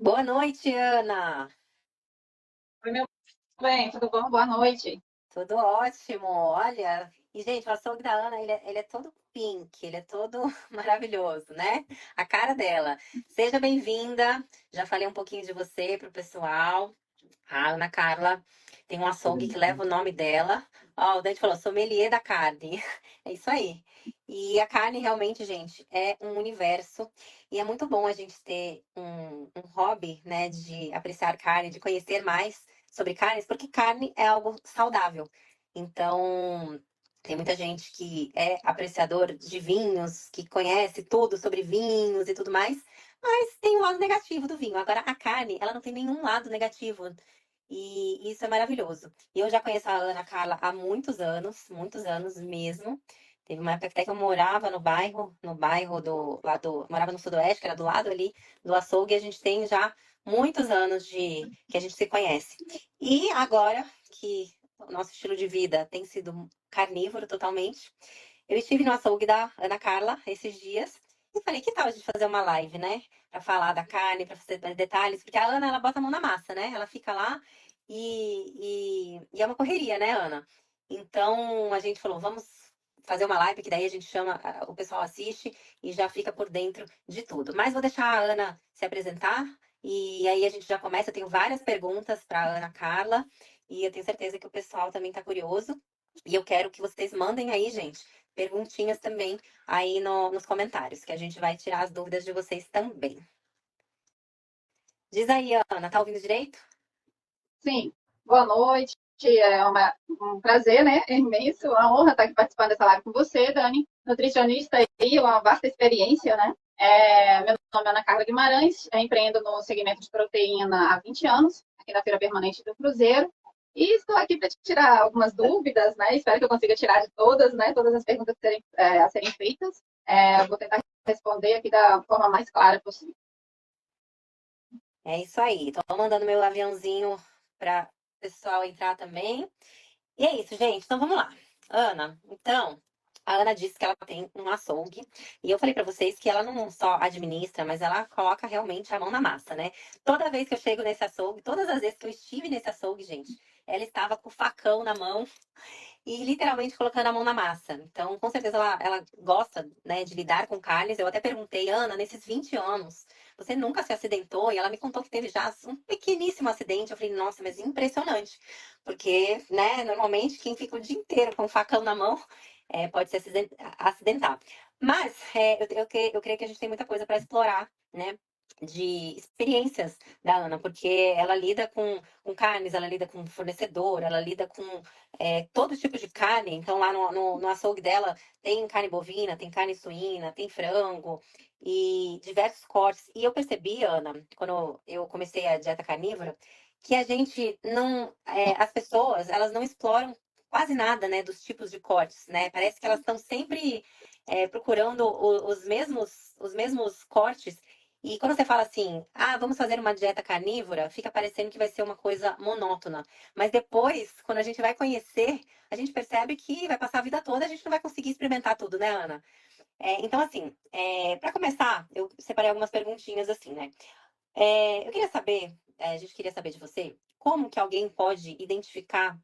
Boa noite, Ana. Oi, meu bem, tudo bom? Boa noite. Tudo ótimo. Olha, e gente, o açougue da Ana, ele é todo pink, ele é todo maravilhoso, né? A cara dela. Seja bem-vinda. Já falei um pouquinho de você pro pessoal. A Ana Carla tem um açougue que leva o nome dela. Ó, o Dante falou, sommelier da carne. É isso aí. E a carne realmente, gente, é um universo. E é muito bom a gente ter um hobby, né, de apreciar carne, de conhecer mais sobre carnes, porque carne é algo saudável. Então, tem muita gente que é apreciador de vinhos, que conhece tudo sobre vinhos e tudo mais, mas tem o lado negativo do vinho. Agora, a carne, ela não tem nenhum lado negativo. E isso é maravilhoso. E eu já conheço a Ana Carla há muitos anos mesmo. Teve uma época até que eu morava no bairro do lado, morava no Sudoeste, que era do lado ali do açougue, e a gente tem já muitos anos de que a gente se conhece. E agora que o nosso estilo de vida tem sido carnívoro totalmente, eu estive no açougue da Ana Carla esses dias e falei, que tal a gente fazer uma live, né? Pra falar da carne, pra fazer mais detalhes, porque a Ana, ela bota a mão na massa, né? Ela fica lá e é uma correria, né, Ana? Então a gente falou, vamos fazer uma live, que daí a gente chama, o pessoal assiste e já fica por dentro de tudo. Mas vou deixar a Ana se apresentar e aí a gente já começa. Eu tenho várias perguntas para Ana Carla e eu tenho certeza que o pessoal também está curioso. E eu quero que vocês mandem aí, gente, perguntinhas também aí nos comentários, que a gente vai tirar as dúvidas de vocês também. Diz aí, Ana, tá ouvindo direito? Sim, boa noite. Um prazer, né? É imenso, uma honra estar aqui participando dessa live com você, Dani, nutricionista aí, uma vasta experiência, né? Meu nome é Ana Carla Guimarães, empreendo no segmento de proteína há 20 anos, aqui na Feira Permanente do Cruzeiro. E estou aqui para te tirar algumas dúvidas, né? Espero que eu consiga tirar de todas, né? Todas as perguntas a serem feitas. Vou tentar responder aqui da forma mais clara possível. É isso aí. Tô mandando meu aviãozinho para o pessoal entrar também. E é isso, gente. Então vamos lá. Ana, então, a Ana disse que ela tem um açougue. E eu falei pra vocês que ela não só administra, mas ela coloca realmente a mão na massa, né? Toda vez que eu chego nesse açougue, todas as vezes que eu estive nesse açougue, gente, ela estava com o facão na mão e literalmente colocando a mão na massa. Então, com certeza ela gosta, né, de lidar com carnes. Eu até perguntei, Ana, nesses 20 anos, você nunca se acidentou? E ela me contou que teve já um pequeníssimo acidente. Eu falei, nossa, mas impressionante. Porque, né, normalmente quem fica o dia inteiro com o facão na mão pode se acidentar. Mas eu creio que a gente tem muita coisa para explorar, né? De experiências da Ana, porque ela lida com carnes, ela lida com fornecedor, ela lida com todo tipo de carne. Então, lá no açougue dela tem carne bovina, tem carne suína, tem frango e diversos cortes. E eu percebi, Ana, quando eu comecei a dieta carnívora, que a gente não, as pessoas, elas não exploram quase nada, né, dos tipos de cortes, né? Parece que elas estão sempre procurando os mesmos cortes. E quando você fala assim, ah, vamos fazer uma dieta carnívora, fica parecendo que vai ser uma coisa monótona. Mas depois, quando a gente vai conhecer, a gente percebe que vai passar a vida toda, a gente não vai conseguir experimentar tudo, né, Ana? Então, assim, para começar, eu separei algumas perguntinhas assim, né? Eu queria saber, a gente queria saber de você, como que alguém pode identificar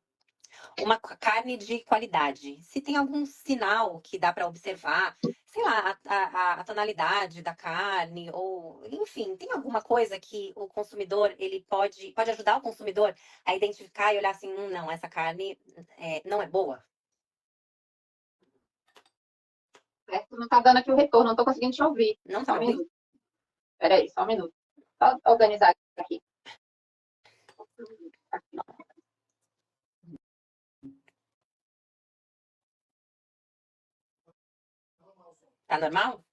uma carne de qualidade? Se tem algum sinal que dá para observar, sei lá, a tonalidade da carne, ou enfim, tem alguma coisa que o consumidor ele pode ajudar o consumidor a identificar e olhar assim, não, essa carne não é boa? Certo? Não está dando aqui o retorno, não estou conseguindo te ouvir. Não tá Só um me ouvindo? minuto. Peraí, só um minuto. Só organizar aqui. Tá normal?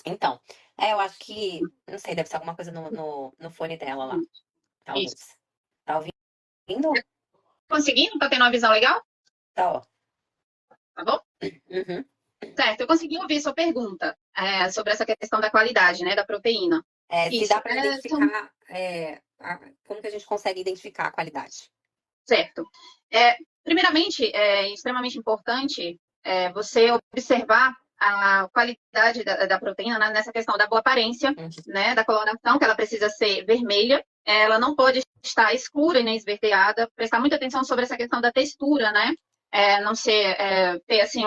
Então, eu acho que, não sei, deve ser alguma coisa no fone dela lá, Isso. talvez. Tá ouvindo? Conseguindo? Tá tendo uma visão legal? Tá, ó. Tá bom? Uhum. Certo, eu consegui ouvir sua pergunta sobre essa questão da qualidade, né, da proteína. Se dá Isso, para identificar, como que a gente consegue identificar a qualidade? certo. Primeiramente, é extremamente importante você observar. a qualidade da proteína, né, nessa questão da boa aparência, né, da coloração, que ela precisa ser vermelha, ela não pode estar escura e nem esverdeada, prestar muita atenção sobre essa questão da textura, né, não ser, ter assim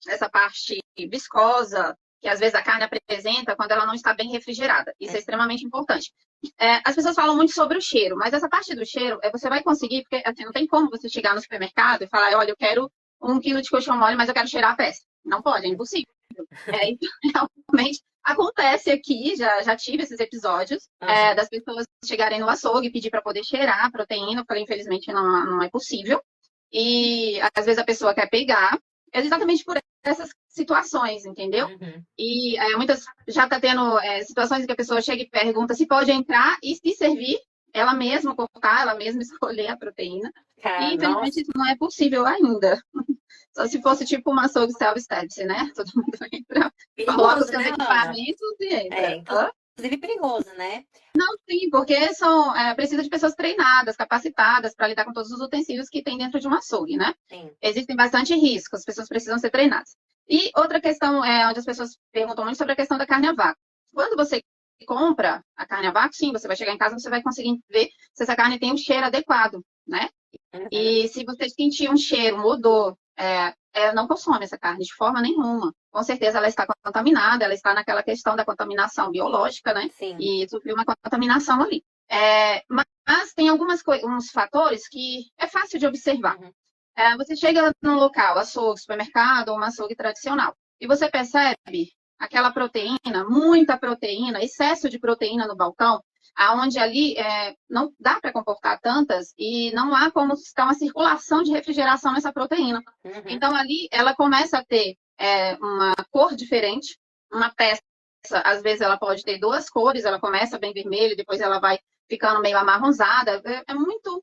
essa parte viscosa, que às vezes a carne apresenta quando ela não está bem refrigerada. Isso é extremamente importante. As pessoas falam muito sobre o cheiro, mas essa parte do cheiro, você vai conseguir, porque assim, não tem como você chegar no supermercado e falar, olha, eu quero 1 quilo de coxão mole, mas eu quero cheirar a peça. Não pode, é impossível. Então, realmente, acontece aqui, já tive esses episódios, das pessoas chegarem no açougue e pedir para poder cheirar a proteína. Eu falei, infelizmente, não é possível. E às vezes a pessoa quer pegar, exatamente por essas situações, entendeu? E muitas já está tendo situações em que a pessoa chega e pergunta se pode entrar e se servir, ela mesma cortar, ela mesma escolher a proteína. E infelizmente isso não é possível ainda. Só se fosse tipo uma açougue self-service, né? Todo mundo entra, coloca os seus equipamentos e entra. Inclusive perigoso, né? Não, sim, porque precisa de pessoas treinadas, capacitadas para lidar com todos os utensílios que tem dentro de um açougue, né? Sim. Existem bastante riscos, as pessoas precisam ser treinadas. E outra questão onde as pessoas perguntam muito sobre a questão da carne a vácuo. Quando você compra a carne a vácuo, sim, você vai chegar em casa, você vai conseguir ver se essa carne tem um cheiro adequado, né? E se você sentir um cheiro, um odor, não consome essa carne de forma nenhuma. Com certeza ela está contaminada, ela está naquela questão da contaminação biológica, né? Sim. E sofreu uma contaminação ali. Mas tem uns fatores que é fácil de observar. Você chega num local, açougue, supermercado ou uma açougue tradicional, e você percebe aquela proteína, muita proteína, excesso de proteína no balcão, aonde ali não dá para comportar tantas e não há como estar uma circulação de refrigeração nessa proteína. Então ali ela começa a ter uma cor diferente, uma peça, às vezes ela pode ter 2 cores, ela começa bem vermelha, depois ela vai ficando meio amarronzada. Muito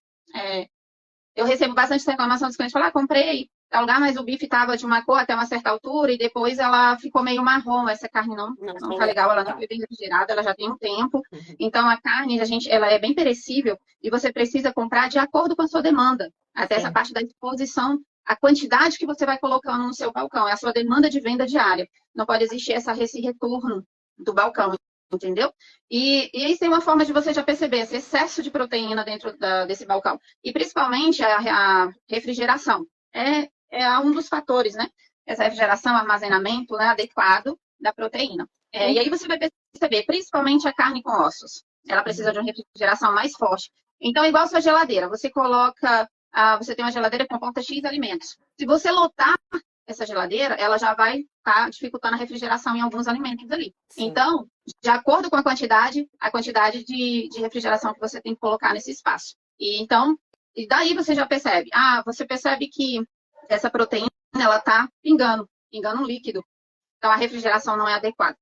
eu recebo bastante reclamação dos clientes, falam, comprei tal lugar, mas o bife estava de uma cor até uma certa altura e depois ela ficou meio marrom, essa carne não tá legal, ela não foi bem refrigerada, ela já tem um tempo. Então a carne, ela é bem perecível e você precisa comprar de acordo com a sua demanda. Até essa parte da exposição, a quantidade que você vai colocando no seu balcão, é a sua demanda de venda diária. Não pode existir esse retorno do balcão. Entendeu? E isso tem uma forma de você já perceber esse excesso de proteína dentro desse balcão. E principalmente a refrigeração. É um dos fatores, né? Essa refrigeração, armazenamento, né, adequado da proteína. E aí você vai perceber, principalmente a carne com ossos. Ela precisa de uma refrigeração mais forte. Então, igual a sua geladeira, você coloca. Você tem uma geladeira que comporta X alimentos. Se você lotar essa geladeira, ela já vai estar dificultando a refrigeração em alguns alimentos ali. Sim. Então, de acordo com a quantidade de refrigeração que você tem que colocar nesse espaço. E daí você já percebe. Você percebe que essa proteína, ela está pingando um líquido. Então, a refrigeração não é adequada.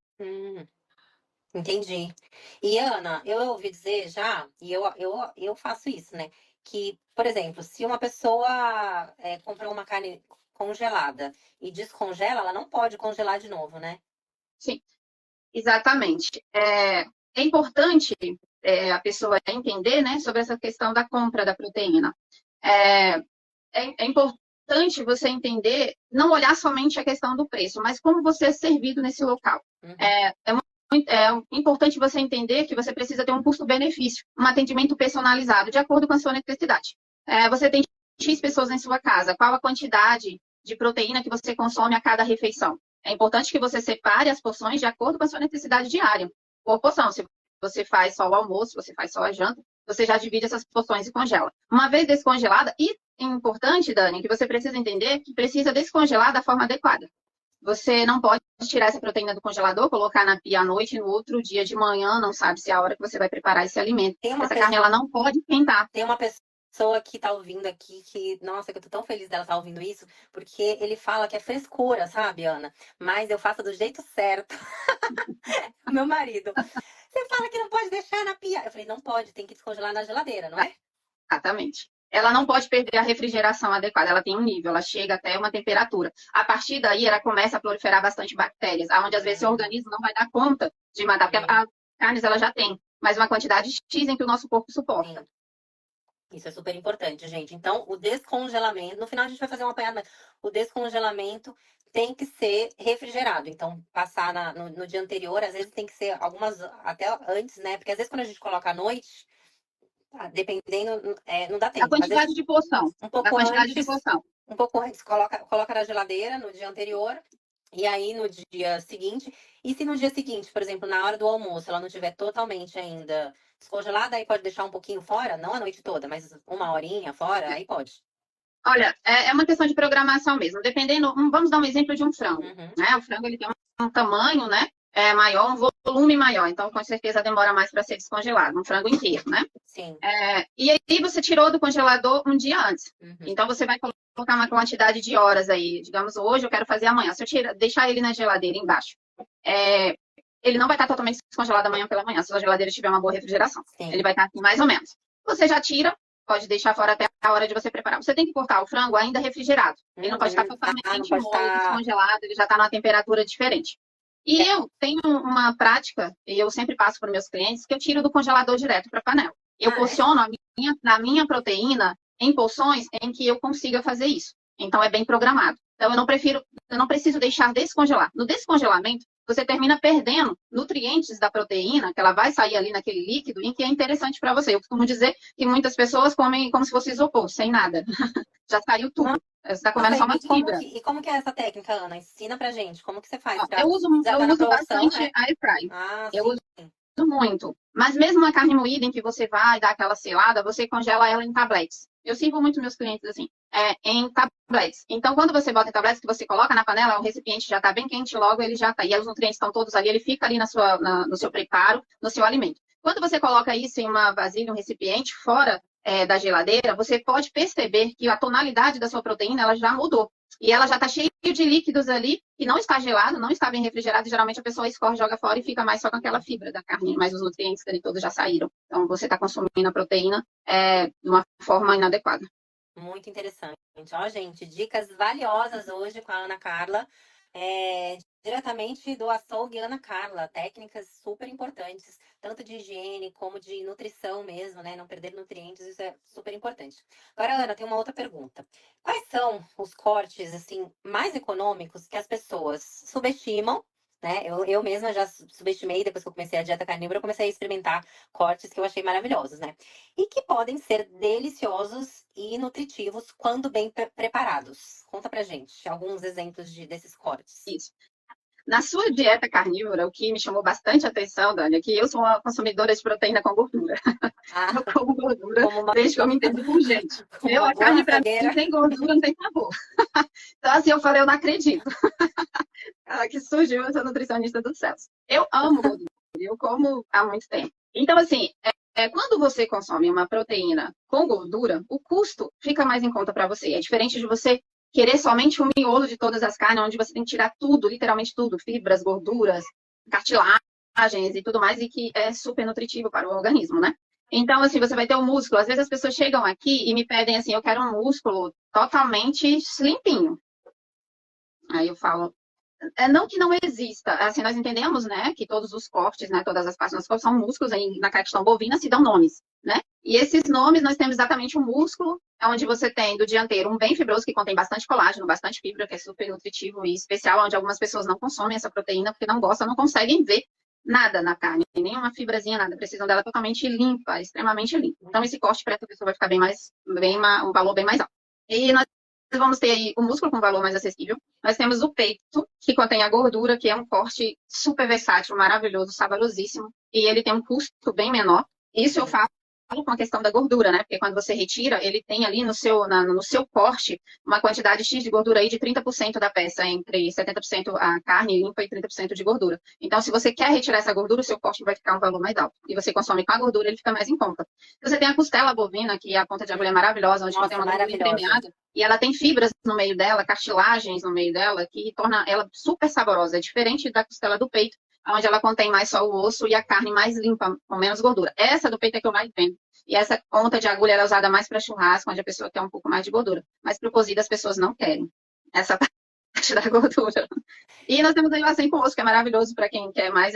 Entendi. E, Ana, eu ouvi dizer já, e eu faço isso, né? Que, por exemplo, se uma pessoa comprou uma carne congelada e descongela, ela não pode congelar de novo, né? Sim, exatamente. É importante a pessoa entender, né, sobre essa questão da compra da proteína. É importante você entender, não olhar somente a questão do preço, mas como você é servido nesse local. É importante você entender que você precisa ter um custo-benefício, um atendimento personalizado, de acordo com a sua necessidade. Você tem X pessoas em sua casa, qual a quantidade de proteína que você consome a cada refeição? É importante que você separe as porções de acordo com a sua necessidade diária. Por porção, se você faz só o almoço, você faz só a janta, você já divide essas porções e congela. Uma vez descongelada, e é importante, Dani, que você precisa entender que precisa descongelar da forma adequada. Você não pode tirar essa proteína do congelador, colocar na pia à noite, no outro dia de manhã, não sabe se é a hora que você vai preparar esse alimento. Essa carne, ela não pode esquentar. Tem uma pessoa que tá ouvindo aqui, que, nossa, que eu tô tão feliz dela estar ouvindo isso, porque ele fala que é frescura, sabe, Ana? Mas eu faço do jeito certo. Meu marido. Você fala que não pode deixar na pia. Eu falei, não pode, tem que descongelar na geladeira, não é? Exatamente. Ela não pode perder a refrigeração adequada, ela tem um nível, ela chega até uma temperatura. A partir daí, ela começa a proliferar bastante bactérias, onde às vezes o organismo não vai dar conta de matar, porque as carnes ela já tem, mas uma quantidade X em que o nosso corpo suporta. Isso é super importante, gente. Então, o descongelamento, no final a gente vai fazer uma apanhada, mas o descongelamento tem que ser refrigerado. Então, passar no dia anterior, às vezes tem que ser algumas, até antes, né? Porque às vezes quando a gente coloca à noite, dependendo, não dá A tempo. Às quantidade vezes, de porção. um A pouco quantidade de antes, porção. coloca na geladeira no dia anterior. E aí no dia seguinte, e se no dia seguinte, por exemplo, na hora do almoço, ela não estiver totalmente ainda descongelada, aí pode deixar um pouquinho fora, não a noite toda, mas uma horinha fora, aí pode. Olha, é uma questão de programação mesmo. Dependendo, vamos dar um exemplo de um frango. Uhum, Né? O frango ele tem um tamanho, né? Maior, um volume maior. Então, com certeza, demora mais para ser descongelado. Um frango inteiro, né? sim. E aí você tirou do congelador um dia antes. Uhum. Então, você vai colocar uma quantidade de horas aí. Digamos, hoje eu quero fazer amanhã. Se eu deixar ele na geladeira embaixo, é, ele não vai estar totalmente descongelado amanhã pela manhã, se a geladeira tiver uma boa refrigeração. Ele Sim. vai estar assim, mais ou menos. Você já tira, pode deixar fora até a hora de você preparar. Você tem que cortar o frango ainda refrigerado. Ele não pode estar Uhum. Não totalmente pode mole, estar. descongelado, ele já está numa temperatura diferente. E eu tenho uma prática, e eu sempre passo para meus clientes, que eu tiro do congelador direto para a panela. Eu Ah, é? porciono a minha proteína em porções em que eu consiga fazer isso. Então é bem programado. Então eu não preciso deixar descongelar. No descongelamento, você termina perdendo nutrientes da proteína, que ela vai sair ali naquele líquido, em que é interessante para você. Eu costumo dizer que muitas pessoas comem como se fosse isopor, sem nada. Já saiu tudo. Você está comendo Nossa, só uma fibra. e como que é essa técnica, Ana? Ensina pra gente. Como que você faz? Pra, já Eu tá na uso promoção, bastante né? air fry. Ah, Eu sim. uso muito. Mas mesmo a carne moída em que você vai dar aquela selada, você congela ela em tabletes. Eu sirvo muito meus clientes assim, em tabletes. Então, quando você bota em tabletes, que você coloca na panela, o recipiente já está bem quente, logo ele já está. E os nutrientes estão todos ali, ele fica ali no seu preparo, no seu alimento. Quando você coloca isso em uma vasilha, um recipiente, fora da geladeira, você pode perceber que a tonalidade da sua proteína ela já mudou. E ela já está cheia de líquidos ali, e não está gelado, não está bem refrigerado, e geralmente a pessoa escorre, joga fora e fica mais só com aquela fibra da carne, mas os nutrientes ali todos já saíram. Então você está consumindo a proteína de uma forma inadequada. Muito interessante. Ó, gente, dicas valiosas hoje com a Ana Carla. Diretamente do açougue Ana Carla. Técnicas super importantes, tanto de higiene como de nutrição mesmo, né? Não perder nutrientes, isso é super importante. Agora, Ana, tem uma outra pergunta. Quais são os cortes, assim, mais econômicos que as pessoas subestimam? Né? Eu mesma já subestimei, depois que eu comecei a dieta carnívora, eu comecei a experimentar cortes que eu achei maravilhosos, né? E que podem ser deliciosos e nutritivos quando bem preparados. Conta pra gente alguns exemplos desses cortes. Isso. Na sua dieta carnívora, o que me chamou bastante atenção, Dani, é que eu sou uma consumidora de proteína com gordura. Ah, Eu como gordura como uma, desde que eu me entendo por gente. como uma A boa carne, para mim, açougueira. sem gordura não tem sabor. Então, assim, eu falei, eu não acredito. Que surgiu essa nutricionista dos céus. Eu amo gordura, eu como há muito tempo. Então, assim, quando você consome uma proteína com gordura, o custo fica mais em conta para você. É diferente de você querer somente o miolo de todas as carnes, onde você tem que tirar tudo, literalmente tudo, fibras, gorduras, cartilagens e tudo mais, e que é super nutritivo para o organismo, né? Então, assim, você vai ter o músculo. Às vezes as pessoas chegam aqui e me pedem assim, eu quero um músculo totalmente limpinho. Aí eu falo, não que não exista, assim, nós entendemos, né, que todos os cortes, né, todas as partes do nosso corpo são músculos, aí na questão bovina se dão nomes, né? E esses nomes, nós temos exatamente um músculo, onde você tem do dianteiro um bem fibroso, que contém bastante colágeno, bastante fibra, que é super nutritivo e especial, onde algumas pessoas não consomem essa proteína, porque não gostam, não conseguem ver nada na carne, nenhuma fibrazinha, nada, precisam dela totalmente limpa, extremamente limpa. Então, esse corte para essa pessoa vai ficar um valor bem mais alto. E nós vamos ter aí o músculo com valor mais acessível. Nós temos o peito, que contém a gordura, que é um corte super versátil, maravilhoso, saborosíssimo, e ele tem um custo bem menor. Isso eu Sim. falo com a questão da gordura, né? Porque quando você retira, ele tem ali no seu corte uma quantidade X de gordura aí de 30% da peça, entre 70% a carne limpa e 30% de gordura. Então, se você quer retirar essa gordura, o seu corte vai ficar um valor mais alto. E você consome com a gordura, ele fica mais em conta. Você tem a costela bovina, que é a ponta de agulha maravilhosa, onde contém Nossa, uma gordura maravilhosa. entremeada, e ela tem fibras no meio dela, cartilagens no meio dela, que torna ela super saborosa. É diferente da costela do peito, onde ela contém mais só o osso e a carne mais limpa, com menos gordura. Essa do peito é que eu mais vendo. E essa ponta de agulha é usada mais para churrasco, onde a pessoa quer um pouco mais de gordura. Mas para o cozido as pessoas não querem essa parte da gordura. E nós temos aí o acém com osso, que é maravilhoso para quem quer mais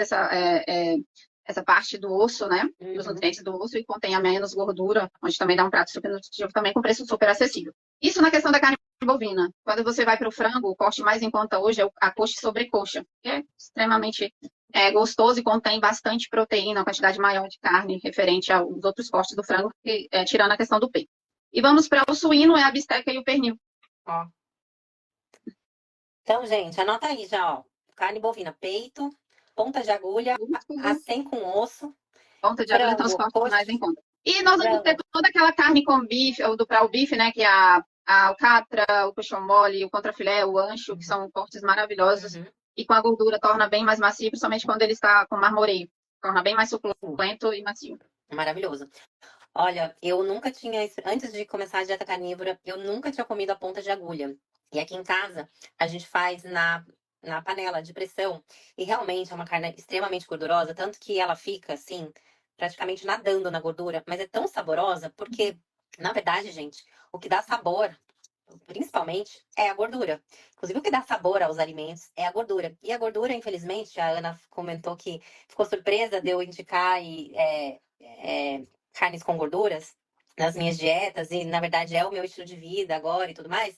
essa parte do osso, né? Dos Uhum. nutrientes do osso e contém a menos gordura, onde também dá um prato super nutritivo, também com preço super acessível. Isso na questão da carne bovina. Quando você vai para o frango, o corte mais em conta hoje é a coxa e sobrecoxa, que é extremamente gostoso e contém bastante proteína, uma quantidade maior de carne referente aos outros cortes do frango, tirando a questão do peito. E vamos para o suíno, é a bisteca e o pernil. Ó. Então, gente, anota aí já, ó. Carne bovina, peito, ponta de agulha, Músculo, acém com osso, ponta de agulha, são os frango, cortes coxa, mais em conta. E nós vamos ter frango. toda aquela carne com bife, ou do para o bife, né? Que é a alcatra, o coxão mole, o contrafilé, o ancho, que Uhum. são cortes maravilhosos. Uhum. E com a gordura torna bem mais macio, principalmente quando ele está com marmoreio. Torna bem mais Sim, suculento e macio. maravilhoso. Olha, eu nunca tinha, antes de começar a dieta carnívora, eu nunca tinha comido a ponta de agulha. E aqui em casa, a gente faz na panela de pressão. E realmente é uma carne extremamente gordurosa, tanto que ela fica, assim, praticamente nadando na gordura. Mas é tão saborosa, porque, na verdade, gente, o que dá sabor, principalmente, é a gordura. Inclusive, o que dá sabor aos alimentos é a gordura. E a gordura, infelizmente, a Ana comentou que ficou surpresa de eu indicar carnes com gorduras nas minhas dietas, e na verdade é o meu estilo de vida agora e tudo mais,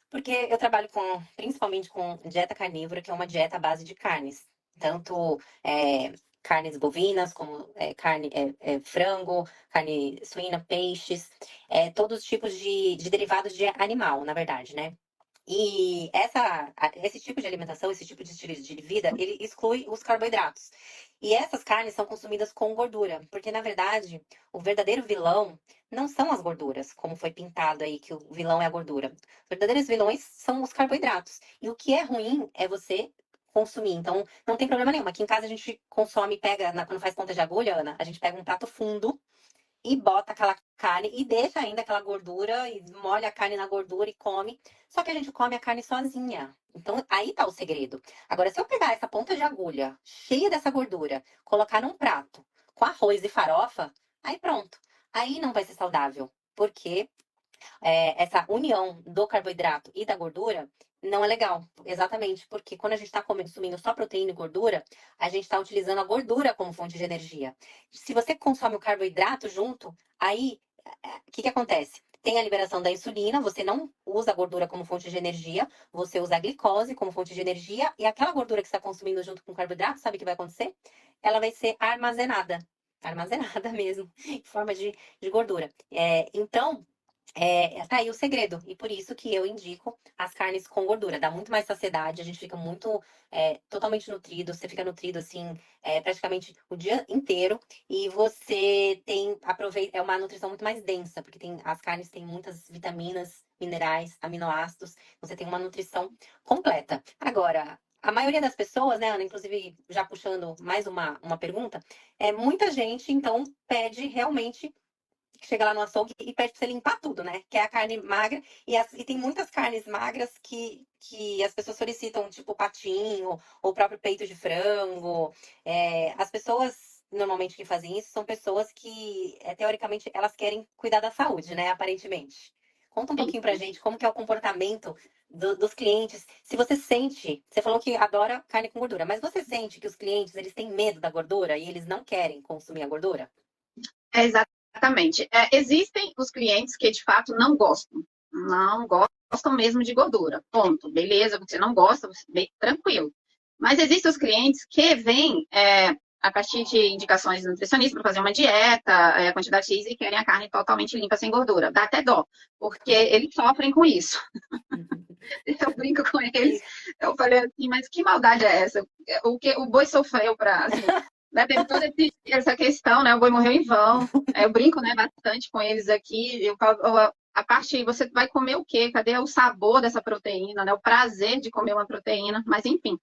porque eu trabalho principalmente com dieta carnívora, que é uma dieta à base de carnes. Tanto carnes bovinas, como frango, carne suína, peixes, todos os tipos de derivados de animal, na verdade, né? E esse tipo de alimentação, esse tipo de estilo de vida, ele exclui os carboidratos. E essas carnes são consumidas com gordura, porque na verdade o verdadeiro vilão não são as gorduras, como foi pintado aí que o vilão é a gordura. Os verdadeiros vilões são os carboidratos. E o que é ruim é você consumir. Então, não tem problema nenhum. Aqui em casa a gente consome, quando faz ponta de agulha, Ana, a gente pega um prato fundo e bota aquela carne e deixa ainda aquela gordura e molha a carne na gordura e come. Só que a gente come a carne sozinha. Então, aí tá o segredo. Agora, se eu pegar essa ponta de agulha cheia dessa gordura, colocar num prato com arroz e farofa, aí pronto. Aí não vai ser saudável. Porque essa união do carboidrato e da gordura não é legal. Exatamente, porque quando a gente está consumindo só proteína e gordura, a gente está utilizando a gordura como fonte de energia. Se você consome o carboidrato junto, aí o que acontece? Tem a liberação da insulina, você não usa a gordura como fonte de energia, você usa a glicose como fonte de energia, e aquela gordura que você está consumindo junto com o carboidrato, sabe o que vai acontecer? Ela vai ser armazenada. Armazenada mesmo, em forma de gordura. Então, tá aí o segredo. E por isso que eu indico as carnes com gordura. Dá muito mais saciedade, a gente fica muito, totalmente nutrido. Você fica nutrido, assim, praticamente o dia inteiro. E você é uma nutrição muito mais densa, porque as carnes têm muitas vitaminas, minerais, aminoácidos. Você tem uma nutrição completa. Agora, a maioria das pessoas, né, Ana, inclusive já puxando mais uma pergunta, muita gente, então, pede realmente chega lá no açougue e pede pra você limpar tudo, né? Que é a carne magra. E tem muitas carnes magras que as pessoas solicitam, tipo patinho, ou o próprio peito de frango. As pessoas, normalmente, que fazem isso são pessoas que, teoricamente, elas querem cuidar da saúde, né? Aparentemente. Conta um pouquinho pra gente como que é o comportamento dos clientes. Se você sente, você falou que adora carne com gordura, mas você sente que os clientes, eles têm medo da gordura e eles não querem consumir a gordura? Exatamente. Existem os clientes que de fato não gostam mesmo de gordura. Ponto. Beleza, você não gosta, bem tranquilo. Mas existem os clientes que vêm a partir de indicações nutricionistas para fazer uma dieta, a quantidade X e querem a carne totalmente limpa, sem gordura. Dá até dó, porque eles sofrem com isso. Eu brinco com eles, eu falei assim, mas que maldade é essa? O que o boi sofreu para assim, né, teve toda essa questão, né? O boi morreu em vão. Eu brinco, né, bastante com eles aqui. Eu falo, a parte, você vai comer o quê? Cadê o sabor dessa proteína, né? O prazer de comer uma proteína. Mas, enfim,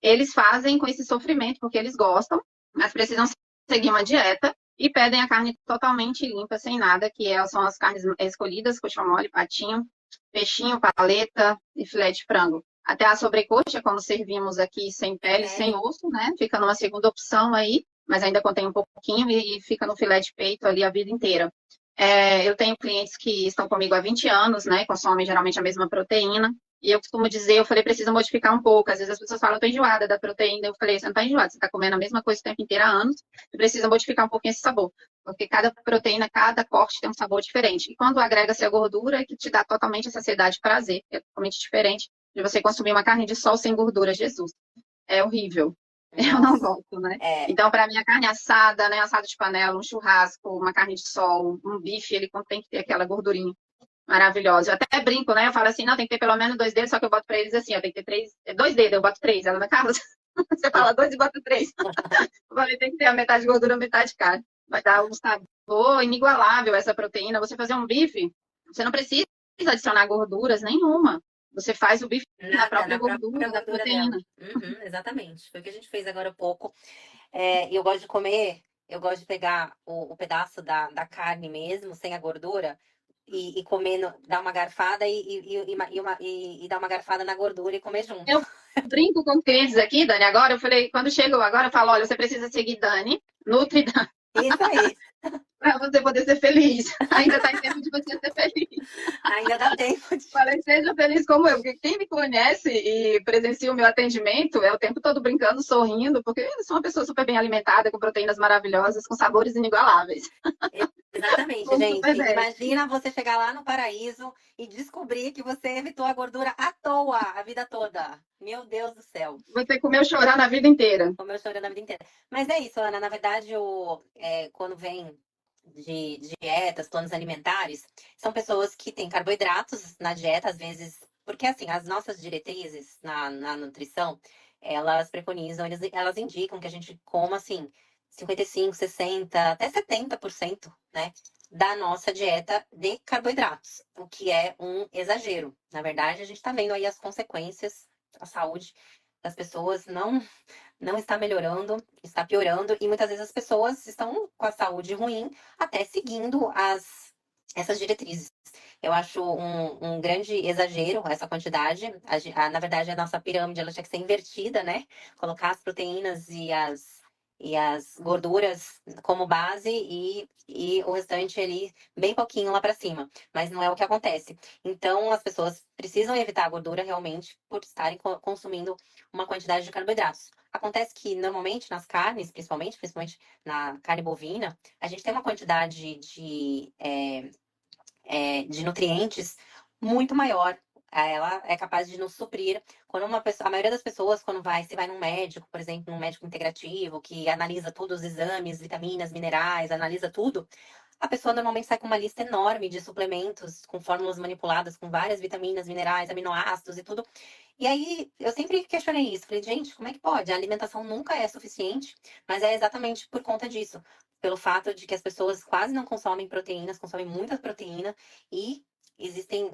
eles fazem com esse sofrimento porque eles gostam, mas precisam seguir uma dieta e pedem a carne totalmente limpa, sem nada, são as carnes escolhidas, coxão mole, patinho, peixinho, paleta e filé de frango. Até a sobrecoxa, quando servimos aqui sem pele, sem Sério? osso, né? Fica numa segunda opção aí, mas ainda contém um pouquinho e fica no filé de peito ali a vida inteira. Eu tenho clientes que estão comigo há 20 anos, né? Consomem geralmente a mesma proteína E eu costumo dizer, eu falei, precisa modificar um pouco. Às vezes as pessoas falam, eu tô enjoada da proteína. Eu falei, você não tá enjoada, você tá comendo a mesma coisa o tempo inteiro há anos, você precisa modificar um pouquinho esse sabor. Porque cada proteína, cada corte tem um sabor diferente. E quando agrega-se a gordura, é que te dá totalmente a saciedade e prazer. É totalmente diferente de você consumir uma carne de sol sem gordura. Jesus, é horrível. Eu não Nossa, gosto, né? é. Então, para mim, a carne assada, né? Assado de panela, um churrasco, uma carne de sol, um bife, ele tem que ter aquela gordurinha maravilhosa. Eu até brinco, né? Eu falo assim, não, tem que ter pelo menos 2 dedos, só que eu boto para eles assim, ó, tem que ter 2 dedos, eu boto 3. Ela na casa, você fala 2 e bota 3. Eu falei, tem que ter a metade de gordura, a metade de carne. Vai dar um sabor inigualável essa proteína. Você fazer um bife, você não precisa adicionar gorduras nenhuma. Você faz o bife na Nada, própria na própria gordura da gordura dela. proteína. Uhum, exatamente. Foi o que a gente fez agora há pouco. E eu gosto de comer, eu gosto de pegar o pedaço da carne mesmo, sem a gordura, e comer, dar uma garfada e dar uma garfada na gordura e comer junto. Eu brinco com clientes aqui, Dani, agora eu falei, quando chego agora, eu falo, olha, você precisa seguir Dani, Nutri Isso aí. para você poder ser feliz. Ainda está em tempo de você ser feliz. Ainda dá tempo de. Falei, seja feliz como eu, porque quem me conhece e presencia o meu atendimento é o tempo todo brincando, sorrindo, porque eu sou uma pessoa super bem alimentada, com proteínas maravilhosas, com sabores inigualáveis. Exatamente, Sou gente. super 10. Imagina você chegar lá no paraíso e descobrir que você evitou a gordura à toa a vida toda. Meu Deus do céu. Você comeu chorando a vida inteira. Como eu chorando a vida inteira. Mas é isso, Ana. Na verdade, quando vem de dietas, planos alimentares, são pessoas que têm carboidratos na dieta, às vezes. Porque, assim, as nossas diretrizes na nutrição, elas preconizam, elas indicam que a gente coma, assim, 55, 60, até 70%, né? Da nossa dieta de carboidratos, o que é um exagero. Na verdade, a gente está vendo aí as consequências, a saúde das pessoas não está melhorando, está piorando, e muitas vezes as pessoas estão com a saúde ruim, até seguindo essas diretrizes. Eu acho um grande exagero essa quantidade. Na verdade, a nossa pirâmide ela tinha que ser invertida, né? Colocar as proteínas e as gorduras como base e o restante ali bem pouquinho lá para cima. Mas não é o que acontece. Então, as pessoas precisam evitar a gordura realmente por estarem consumindo uma quantidade de carboidratos. Acontece que normalmente nas carnes, principalmente na carne bovina, a gente tem uma quantidade de nutrientes muito maior. Ela é capaz de nos suprir. Quando uma pessoa, a maioria das pessoas, quando se vai num médico, por exemplo, num médico integrativo, que analisa todos os exames, vitaminas, minerais, analisa tudo, a pessoa normalmente sai com uma lista enorme de suplementos, com fórmulas manipuladas, com várias vitaminas, minerais, aminoácidos e tudo. E aí, eu sempre questionei isso. Falei, gente, como é que pode? A alimentação nunca é suficiente, mas é exatamente por conta disso. Pelo fato de que as pessoas quase não consomem proteínas, consomem muita proteína e existem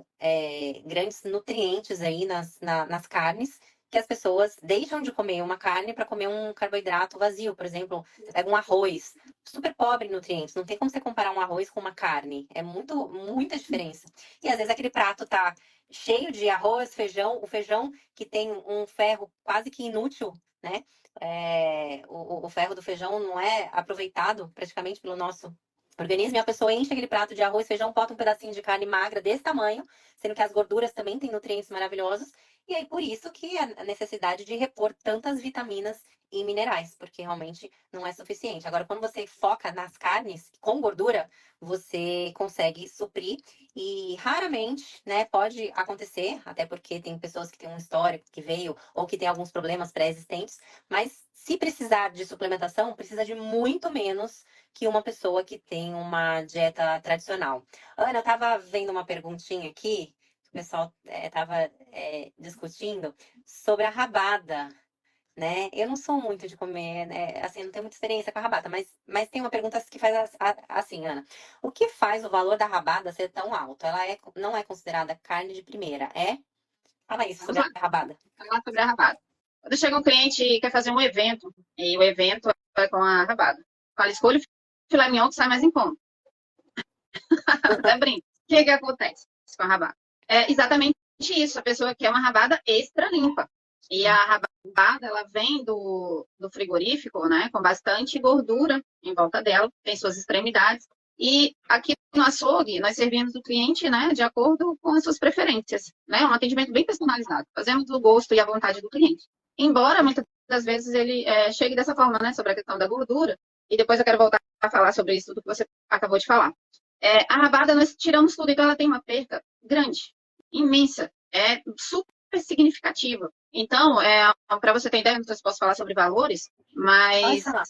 grandes nutrientes aí nas carnes que as pessoas deixam de comer uma carne para comer um carboidrato vazio. Por exemplo, você pega um arroz, super pobre em nutrientes. Não tem como você comparar um arroz com uma carne. É muita diferença. E às vezes aquele prato tá cheio de arroz, feijão, o feijão que tem um ferro quase que inútil, né? O ferro do feijão não é aproveitado praticamente pelo nosso organismo. E a pessoa enche aquele prato de arroz, feijão, bota um pedacinho de carne magra desse tamanho, sendo que as gorduras também têm nutrientes maravilhosos. E aí, por isso que a necessidade de repor tantas vitaminas e minerais, porque realmente não é suficiente. Agora, quando você foca nas carnes com gordura, você consegue suprir e raramente, né, pode acontecer, até porque tem pessoas que têm um histórico que veio ou que tem alguns problemas pré-existentes, mas se precisar de suplementação, precisa de muito menos que uma pessoa que tem uma dieta tradicional. Ana, eu estava vendo uma perguntinha aqui, que o pessoal estava discutindo sobre a rabada, né? Eu não sou muito de comer, né? Assim, não tenho muita experiência com a rabada, mas tem uma pergunta que faz assim, Ana. O que faz o valor da rabada ser tão alto? Ela não é considerada carne de primeira, é? Fala isso Vamos sobre lá, a rabada. falar sobre a rabada. Quando chega um cliente e quer fazer um evento, e o evento é com a rabada. Fala, escolha o filé mignon que sai mais em conta. Até brinco. O que acontece com a rabada? É exatamente isso. A pessoa quer uma rabada extra limpa. E a rabada, ela vem do frigorífico, né? Com bastante gordura em volta dela. Tem suas extremidades. E aqui no açougue, nós servimos o cliente, né, de acordo com as suas preferências, né? Um atendimento bem personalizado. Fazemos do gosto e à vontade do cliente. Embora muitas das vezes ele chegue dessa forma, né, sobre a questão da gordura, e depois eu quero voltar a falar sobre isso, tudo que você acabou de falar. A rabada, nós tiramos tudo, então ela tem uma perca grande, imensa, super significativa. Então, para você ter ideia, não sei se posso falar sobre valores, Pode mas falar.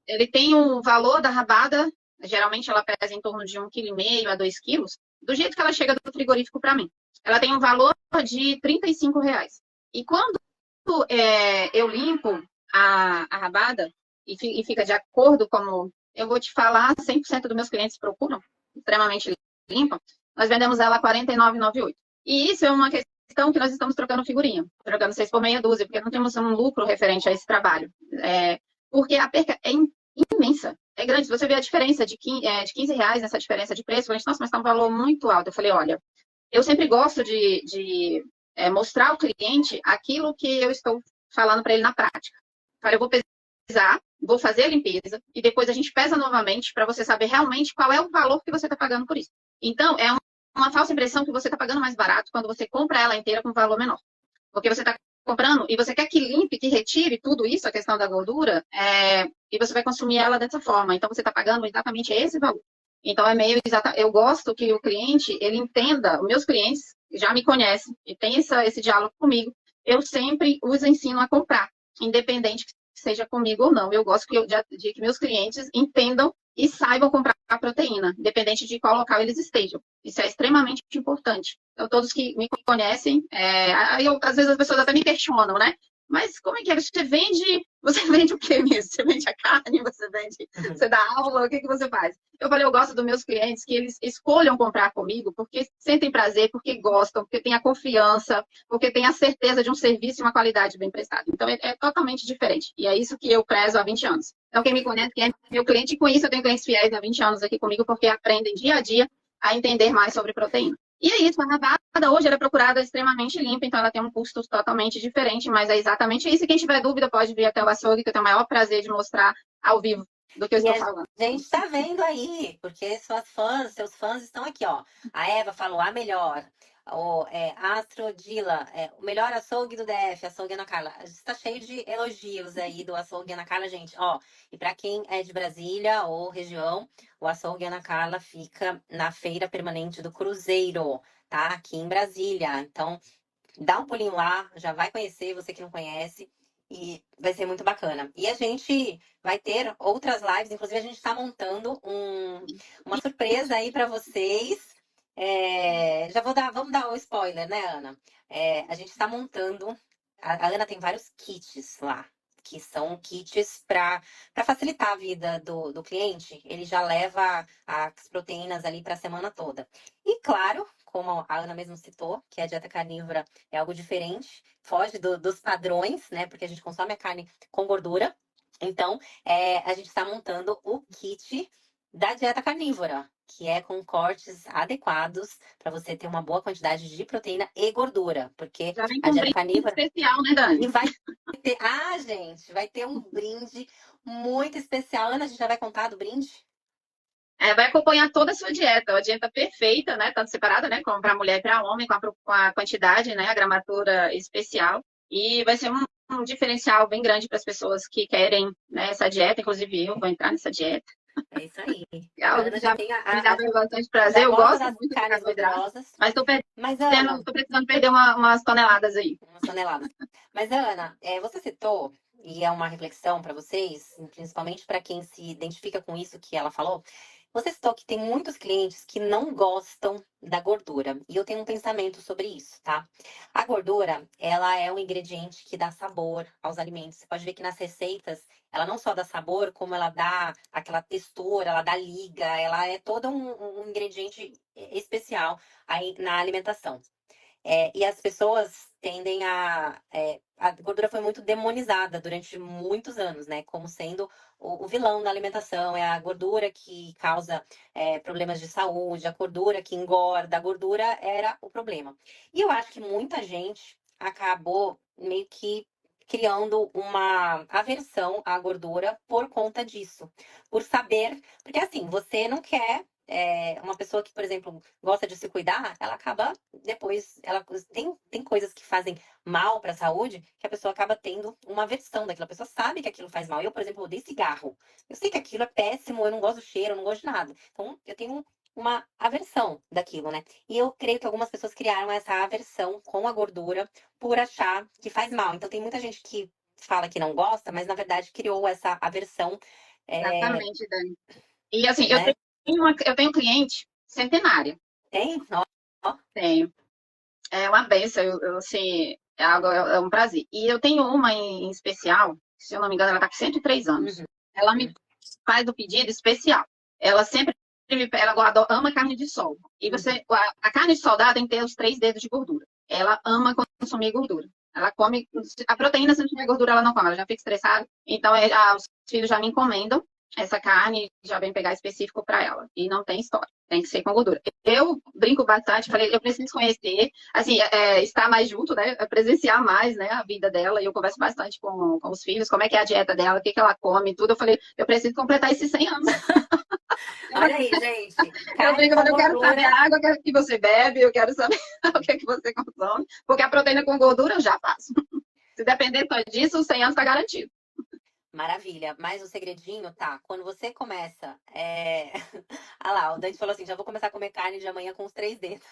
ele tem um valor da rabada, geralmente ela pesa em torno de 1,5 kg a 2 quilos, do jeito que ela chega do frigorífico para mim. Ela tem um valor de R$ 35. E quando eu limpo a rabada e fica de acordo como eu vou te falar, 100% dos meus clientes procuram, extremamente limpa, nós vendemos ela a R$ 49,98. E isso é uma questão que nós estamos trocando figurinha, trocando 6 por meia dúzia, porque não temos um lucro referente a esse trabalho. Porque a perca é imensa, é grande. Se você vê a diferença de R$ 15 nessa diferença de preço, a gente, nossa, mas está um valor muito alto. Eu falei, olha, eu sempre gosto de mostrar ao cliente aquilo que eu estou falando para ele na prática. Falei, eu vou pesar, vou fazer a limpeza e depois a gente pesa novamente para você saber realmente qual é o valor que você está pagando por isso. Então, é uma falsa impressão que você está pagando mais barato quando você compra ela inteira com valor menor. Porque você está comprando e você quer que limpe, que retire tudo isso, a questão da gordura, e você vai consumir ela dessa forma. Então, você está pagando exatamente esse valor. Então, é meio exata. Eu gosto que o cliente, ele entenda, os meus clientes já me conhecem e tem esse diálogo comigo, eu sempre os ensino a comprar, independente que seja comigo ou não. Eu gosto de que meus clientes entendam e saibam comprar a proteína, independente de qual local eles estejam. Isso é extremamente importante. Então, todos que me conhecem, às vezes as pessoas até me questionam, né? Mas como é que é? Você vende o quê mesmo? Você vende a carne? Você dá aula? O que você faz? Eu falei, eu gosto dos meus clientes que eles escolham comprar comigo porque sentem prazer, porque gostam, porque têm a confiança, porque têm a certeza de um serviço e uma qualidade bem prestada. Então, é totalmente diferente. E é isso que eu prezo há 20 anos. Então, quem me conhece, quem é meu cliente, e com isso eu tenho clientes fiéis há 20 anos aqui comigo, porque aprendem dia a dia a entender mais sobre proteína. E é isso, a rabada hoje ela é procurada extremamente limpa, então ela tem um custo totalmente diferente, mas é exatamente isso. E quem tiver dúvida pode vir até o açougue, que eu tenho o maior prazer de mostrar ao vivo do que eu E estou a falando. gente tá vendo aí, porque suas fãs, seus fãs estão aqui, ó. A Eva falou a melhor. O Astrodila, o melhor açougue do DF, açougue Ana Carla. A gente tá cheio de elogios aí do açougue Ana Carla, gente. Ó, e para quem é de Brasília ou região, o açougue Ana Carla fica na Feira Permanente do Cruzeiro, tá? Aqui em Brasília. Então, dá um pulinho lá, já vai conhecer, você que não conhece, e vai ser muito bacana. E a gente vai ter outras lives, inclusive a gente está montando uma surpresa aí para vocês. Já vamos dar o spoiler, né, Ana? A gente está montando. A Ana tem vários kits lá, que são kits para facilitar a vida do cliente. Ele já leva as proteínas ali para a semana toda. E claro, como a Ana mesmo citou, que a dieta carnívora é algo diferente, foge dos padrões, né? Porque a gente consome a carne com gordura. Então, a gente está montando o kit da dieta carnívora, que é com cortes adequados para você ter uma boa quantidade de proteína e gordura, porque Já vem a com um dieta brinde carnívora especial, né, e Dani? vai ter, gente, vai ter um brinde muito especial. Ana, a gente já vai contar do brinde? Vai acompanhar toda a sua dieta, a dieta perfeita, né? Tanto separada, né? Como para mulher e para homem, com a quantidade, né? A gramatura especial. E vai ser um diferencial bem grande para as pessoas que querem, né, essa dieta. Inclusive, eu vou entrar nessa dieta. É isso aí. É A algo Ana que já já tem me dá bastante prazer. já Eu gosta gosto das muito de carnes carboidrato, gordurosas. mas estou Mas, Ana, precisando perder umas toneladas aí. umas toneladas. Mas, Ana, você citou, e é uma reflexão para vocês, principalmente para quem se identifica com isso que ela falou. Você citou que tem muitos clientes que não gostam da gordura. E eu tenho um pensamento sobre isso, tá? A gordura, ela é um ingrediente que dá sabor aos alimentos. Você pode ver que nas receitas, ela não só dá sabor, como ela dá aquela textura, ela dá liga, ela é todo um ingrediente especial aí na alimentação. E as pessoas tendem a gordura foi muito demonizada durante muitos anos, né? Como sendo o vilão da alimentação. É a gordura que causa problemas de saúde, a gordura que engorda, a gordura era o problema. E eu acho que muita gente acabou meio que criando uma aversão à gordura por conta disso. Por saber. Porque assim, você não quer. Uma pessoa que, por exemplo, gosta de se cuidar, ela acaba depois. Ela tem coisas que fazem mal para a saúde que a pessoa acaba tendo uma aversão daquilo. A pessoa sabe que aquilo faz mal. Eu, por exemplo, odeio cigarro. Eu sei que aquilo é péssimo, eu não gosto do cheiro, eu não gosto de nada. Então, eu tenho uma aversão daquilo, né? E eu creio que algumas pessoas criaram essa aversão com a gordura por achar que faz mal. Então, tem muita gente que fala que não gosta, mas na verdade criou essa aversão, é, Exatamente, Dani. E assim, né? eu tenho cliente centenária. Tem? Ó, ó. Tenho. É uma benção, assim, é um prazer. E eu tenho uma em especial, se eu não me engano, ela está com 103 anos. Uhum. Ela me faz o pedido especial. Ela sempre ela ama carne de sol. E você, a carne de sol dela tem que ter os 3 dedos de gordura. Ela ama consumir gordura. Ela come a proteína, se não tiver gordura, ela não come. Ela já fica estressada. Então, os filhos já me encomendam essa carne, já vem pegar específico para ela. E não tem história. Tem que ser com gordura. Eu brinco bastante, falei, eu preciso conhecer, assim, estar mais junto, né? Presenciar mais, né, a vida dela. E eu converso bastante com os filhos, como é que é a dieta dela, o que, que ela come, tudo. Eu falei, eu preciso completar esses 100 anos. Olha aí, gente. Eu Carne brinco, com eu quero saber gordura. a água que você bebe, eu quero saber o que, que você consome, porque a proteína com gordura eu já faço. Se depender só disso, os 100 anos está garantido. Maravilha. Mas o segredinho tá, quando você começa. Ah lá, o Dante falou assim: já vou começar a comer carne de amanhã com os 3 dedos.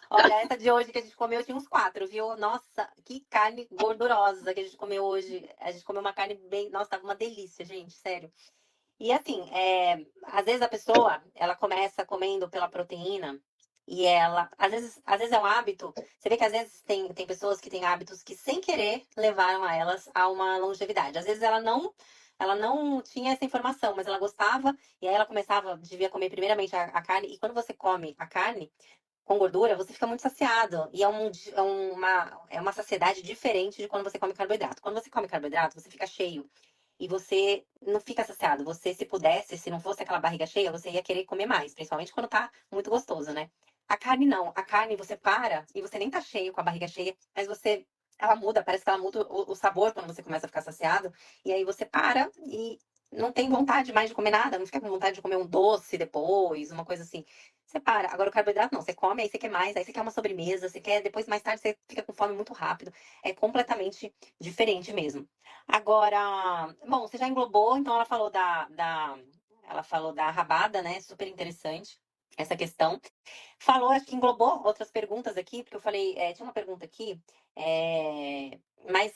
Olha, essa de hoje que a gente comeu tinha uns 4, viu? Nossa, que carne gordurosa que a gente comeu hoje. A gente comeu uma carne bem. Nossa, tava uma delícia, gente, sério. E assim, às vezes a pessoa, ela começa comendo pela proteína e ela, às vezes é um hábito. Você vê que às vezes tem pessoas que têm hábitos que sem querer levaram a elas a uma longevidade. Às vezes ela não tinha essa informação, mas ela gostava e aí ela começava, devia comer primeiramente a carne. E quando você come a carne com gordura, você fica muito saciado. E é uma saciedade diferente de quando você come carboidrato. Quando você come carboidrato, você fica cheio. E você não fica saciado. Você, se pudesse, se não fosse aquela barriga cheia, você ia querer comer mais. Principalmente quando tá muito gostoso, né? A carne não. A carne você para e você nem tá cheio, com a barriga cheia, mas você. Ela muda, parece que ela muda o sabor quando você começa a ficar saciado. E aí você para e não tem vontade mais de comer nada. Não fica com vontade de comer um doce depois, uma coisa assim. Você para. Agora o carboidrato não. Você come, aí você quer mais, aí você quer uma sobremesa, você quer. Depois, mais tarde, você fica com fome muito rápido. É completamente diferente mesmo. Agora, bom, você já englobou, então ela falou da rabada, né? Super interessante essa questão. Falou, acho que englobou outras perguntas aqui, porque eu falei, tinha uma pergunta aqui, mas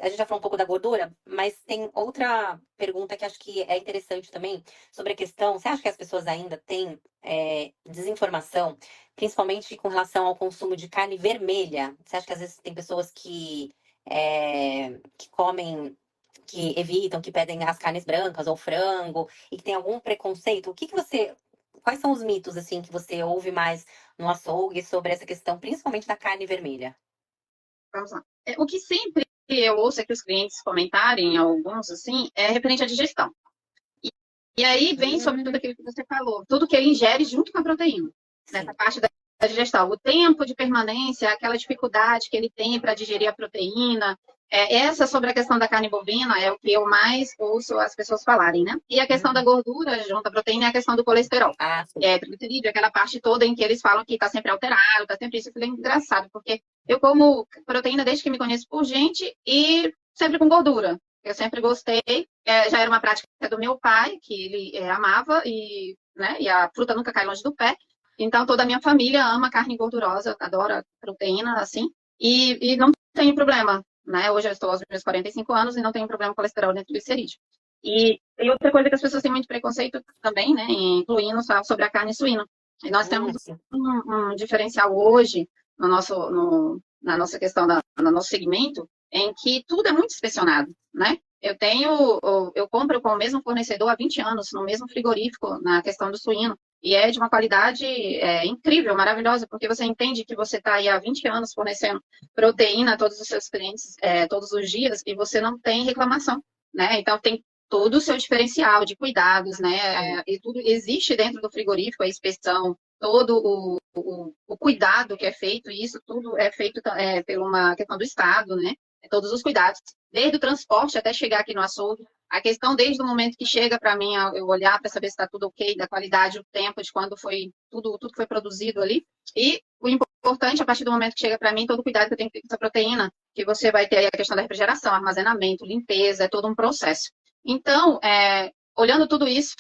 a gente já falou um pouco da gordura, mas tem outra pergunta que acho que é interessante também sobre a questão. Você acha que as pessoas ainda têm desinformação, principalmente com relação ao consumo de carne vermelha? Você acha que às vezes tem pessoas que comem, que evitam, que pedem as carnes brancas ou frango e que tem algum preconceito? Quais são os mitos assim que você ouve mais no açougue sobre essa questão, principalmente da carne vermelha? Vamos lá. O que sempre eu ouço é que os clientes comentarem, alguns assim, é referente à digestão. E aí vem sobre tudo Hum, aquilo que você falou, tudo que ele ingere junto com a proteína, nessa sim. parte da digestão. O tempo de permanência, aquela dificuldade que ele tem para digerir a proteína. Essa sobre a questão da carne bovina é o que eu mais ouço as pessoas falarem, né? E a questão da Uhum. gordura junto à proteína é a questão do colesterol. Ah, sim. Triglicerídeo, aquela parte toda em que eles falam que está sempre alterado, está sempre isso. Eu falei, engraçado, porque eu como proteína desde que me conheço por gente e sempre com gordura. Eu sempre gostei. Já era uma prática do meu pai, que ele amava, né, e a fruta nunca cai longe do pé. Então, toda a minha família ama carne gordurosa, adora proteína, assim, e não tem problema, né? Hoje eu estou aos meus 45 anos e não tenho problema com colesterol nem triglicerídeo. E outra coisa que as pessoas têm muito preconceito também, né, incluindo sobre a carne suína. E nós temos Sim. um diferencial hoje na nossa questão, no nosso segmento, em que tudo é muito inspecionado, né? Eu compro com o mesmo fornecedor há 20 anos, no mesmo frigorífico, na questão do suíno, e é de uma qualidade incrível, maravilhosa, porque você entende que você está aí há 20 anos fornecendo proteína a todos os seus clientes, todos os dias, e você não tem reclamação, né? Então, tem todo o seu diferencial de cuidados, né? Sim. E tudo existe dentro do frigorífico, a inspeção, todo o cuidado que é feito, e isso tudo é feito por uma questão do Estado, né? todos os cuidados, desde o transporte até chegar aqui no açougue. A questão desde o momento que chega para mim, eu olhar para saber se está tudo ok, da qualidade, o tempo de quando foi tudo que foi produzido ali. E o importante, a partir do momento que chega para mim, todo o cuidado que eu tenho que ter com essa proteína, que você vai ter aí a questão da refrigeração, armazenamento, limpeza, é todo um processo. Então, olhando tudo isso,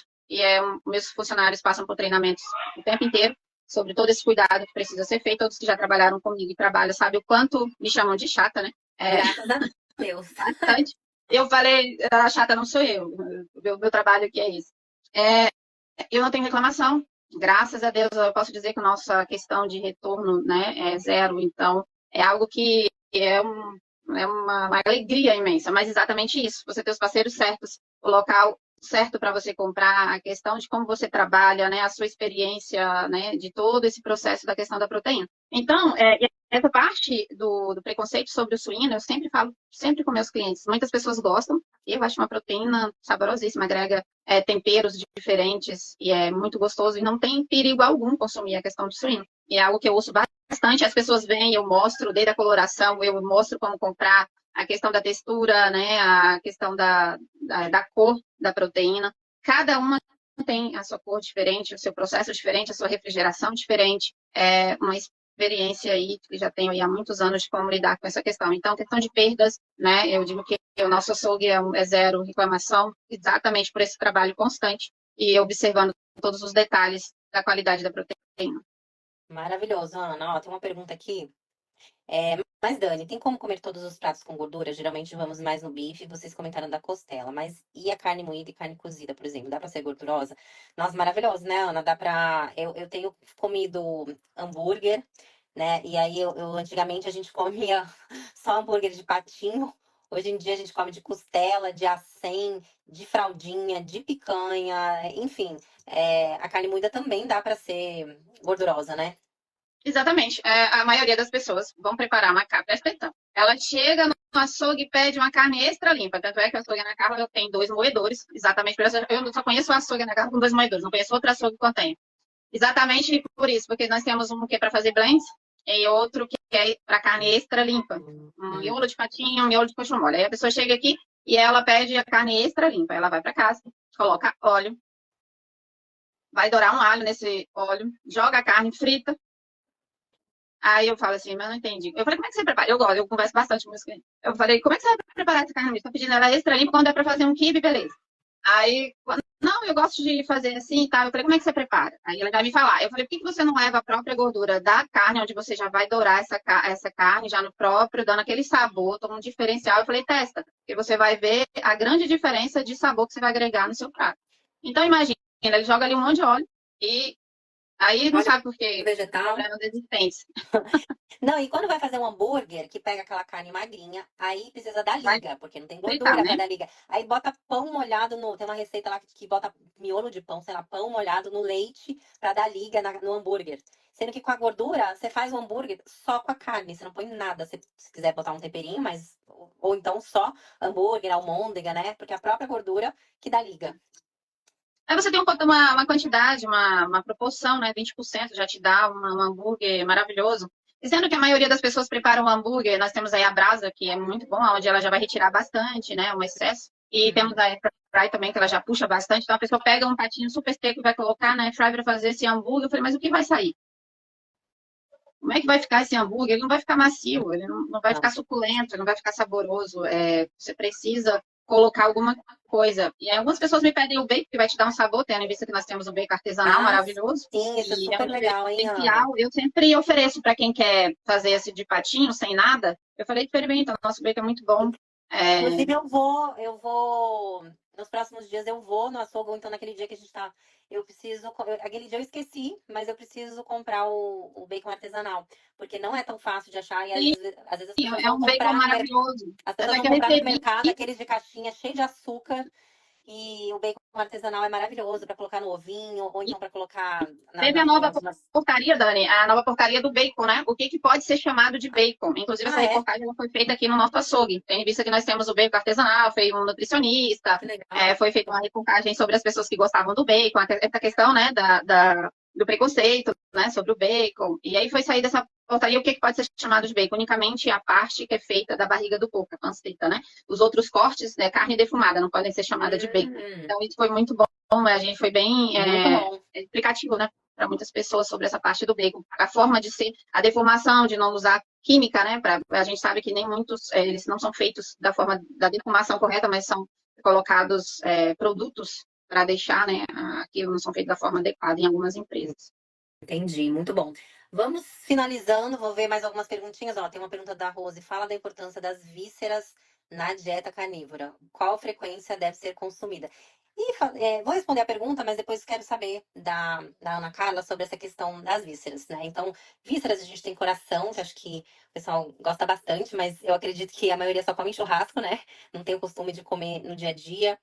meus funcionários passam por treinamentos o tempo inteiro sobre todo esse cuidado que precisa ser feito. Todos que já trabalharam comigo e trabalham sabem o quanto me chamam de chata, né? Graças a Deus. Bastante. Eu falei, a chata não sou eu, o meu trabalho que é isso. Eu não tenho reclamação, graças a Deus eu posso dizer que a nossa questão de retorno, né, é zero, então é algo que é uma alegria imensa, mas exatamente isso, você ter os parceiros certos, o local certo para você comprar, a questão de como você trabalha, né, a sua experiência, né, de todo esse processo da questão da proteína. Então, essa parte do preconceito sobre o suíno, eu sempre falo, sempre com meus clientes, muitas pessoas gostam, eu acho uma proteína saborosíssima, agrega temperos diferentes e é muito gostoso e não tem perigo algum consumir a questão do suíno. E é algo que eu ouço bastante, as pessoas vêm, eu mostro desde a coloração, eu mostro como comprar, a questão da textura, né, a questão da cor da proteína. Cada uma tem a sua cor diferente, o seu processo diferente, a sua refrigeração diferente. É uma experiência aí que já tenho aí há muitos anos de como lidar com essa questão. Então, questão de perdas, né, eu digo que o nosso açougue é zero reclamação, exatamente por esse trabalho constante e observando todos os detalhes da qualidade da proteína. Maravilhoso, Ana. Ó, tem uma pergunta aqui. Mas, Dani, tem como comer todos os pratos com gordura? Geralmente vamos mais no bife, vocês comentaram da costela, mas e a carne moída e carne cozida, por exemplo? Dá pra ser gordurosa? Nossa, maravilhoso, né, Ana? Dá pra. Eu tenho comido hambúrguer, né? E aí antigamente a gente comia só hambúrguer de patinho. Hoje em dia a gente come de costela, de acém, de fraldinha, de picanha, enfim. A carne moída também dá pra ser gordurosa, né? Exatamente. A maioria das pessoas vão preparar uma carne. Presta atenção. Ela chega no açougue e pede uma carne extra limpa. Tanto é que o açougue na carne eu tenho 2 moedores. Exatamente por isso. Eu só conheço o açougue na carne com 2 moedores. Não conheço outro açougue que eu tenho. Exatamente por isso. Porque nós temos um que é para fazer blends e outro que é para carne extra limpa. Um miolo de patinho, um miolo de coxo mole. Aí a pessoa chega aqui e ela pede a carne extra limpa. Ela vai para casa, coloca óleo, vai dourar um alho nesse óleo, joga a carne frita. Aí eu falo assim, mas eu não entendi. Eu falei, como é que você prepara? Eu converso bastante com meus clientes. Eu falei, como é que você vai preparar essa carne? Tá pedindo ela extra limpa quando é para fazer um quibe, beleza. Aí, não, eu gosto de fazer assim e tal. Eu falei, como é que você prepara? Aí ela vai me falar. Eu falei, por que você não leva a própria gordura da carne, onde você já vai dourar essa carne, já no próprio, dando aquele sabor, todo um diferencial? Eu falei, testa, porque você vai ver a grande diferença de sabor que você vai agregar no seu prato. Então, imagina, ele joga ali um monte de óleo e aí não Óleo sabe por quê. vegetal. Problema da existência. Não, e quando vai fazer um hambúrguer, que pega aquela carne magrinha, aí precisa da Vai liga, porque não tem fritar, gordura né? pra dar liga. Aí bota pão molhado no. Tem uma receita lá que bota miolo de pão, sei lá, pão molhado no leite pra dar liga no hambúrguer. Sendo que com a gordura, você faz o hambúrguer só com a carne, você não põe nada. Se quiser botar um temperinho, mas. Ou então só hambúrguer, almôndega, né? Porque a própria gordura que dá liga. Aí você tem uma quantidade, uma proporção, né? 20% já te dá um hambúrguer maravilhoso. Dizendo que a maioria das pessoas prepara um hambúrguer, nós temos aí a brasa, que é muito bom, onde ela já vai retirar bastante, né? Um excesso. E temos a airfry também, que ela já puxa bastante. Então a pessoa pega um patinho super seco e vai colocar na airfry para fazer esse hambúrguer. Eu falei, mas o que vai sair? Como é que vai ficar esse hambúrguer? Ele não vai ficar macio, ele não vai ficar suculento, ele não vai ficar saboroso. Você precisa colocar alguma coisa. E aí, algumas pessoas me pedem o bacon, que vai te dar um sabor, tendo em vista que nós temos um bacon artesanal maravilhoso. Sim, isso é E é super um legal, hein, Ana? diferencial. Eu sempre ofereço para quem quer fazer esse de patinho, sem nada. Eu falei, experimenta, o nosso bacon é muito bom. Inclusive, nos próximos dias eu vou no açougue, ou então naquele dia que a gente tá. Aquele dia eu esqueci, mas eu preciso comprar o bacon artesanal. Porque não é tão fácil de achar e às vezes as pessoas É vão um bacon comprar maravilhoso. as pessoas vão Daquele comprar no recebi mercado aqueles de caixinha cheio de açúcar. E o bacon artesanal é maravilhoso para colocar no ovinho, ou então para colocar Teve a nova nas. portaria, Dani, a nova portaria do bacon, né? O que pode ser chamado de bacon? Inclusive, essa Ah, é? reportagem foi feita aqui no nosso açougue. Tendo em vista que nós temos o bacon artesanal, foi um nutricionista, Que legal. foi feita uma reportagem sobre as pessoas que gostavam do bacon, essa questão, né, do preconceito, né, sobre o bacon. E aí foi sair dessa cortaria o que pode ser chamado de bacon? Unicamente a parte que é feita da barriga do porco, a panceta, né? Os outros cortes, né, carne defumada, não podem ser chamada de bacon. Então, isso foi muito bom, a gente foi bem Muito bom. explicativo, né, para muitas pessoas sobre essa parte do bacon. A forma de ser, a deformação, de não usar química, né? A gente sabe que nem muitos, eles não são feitos da forma da defumação correta, mas são colocados produtos para deixar, né, aquilo não são feitos da forma adequada em algumas empresas. Entendi, muito bom. Vamos finalizando, vou ver mais algumas perguntinhas. Ó, tem uma pergunta da Rose. Fala da importância das vísceras na dieta carnívora. Qual frequência deve ser consumida? E vou responder a pergunta, mas depois quero saber da Ana Carla sobre essa questão das vísceras, né? Então, vísceras a gente tem coração, que acho que o pessoal gosta bastante, mas eu acredito que a maioria só come em churrasco, né? Não tem o costume de comer no dia a dia.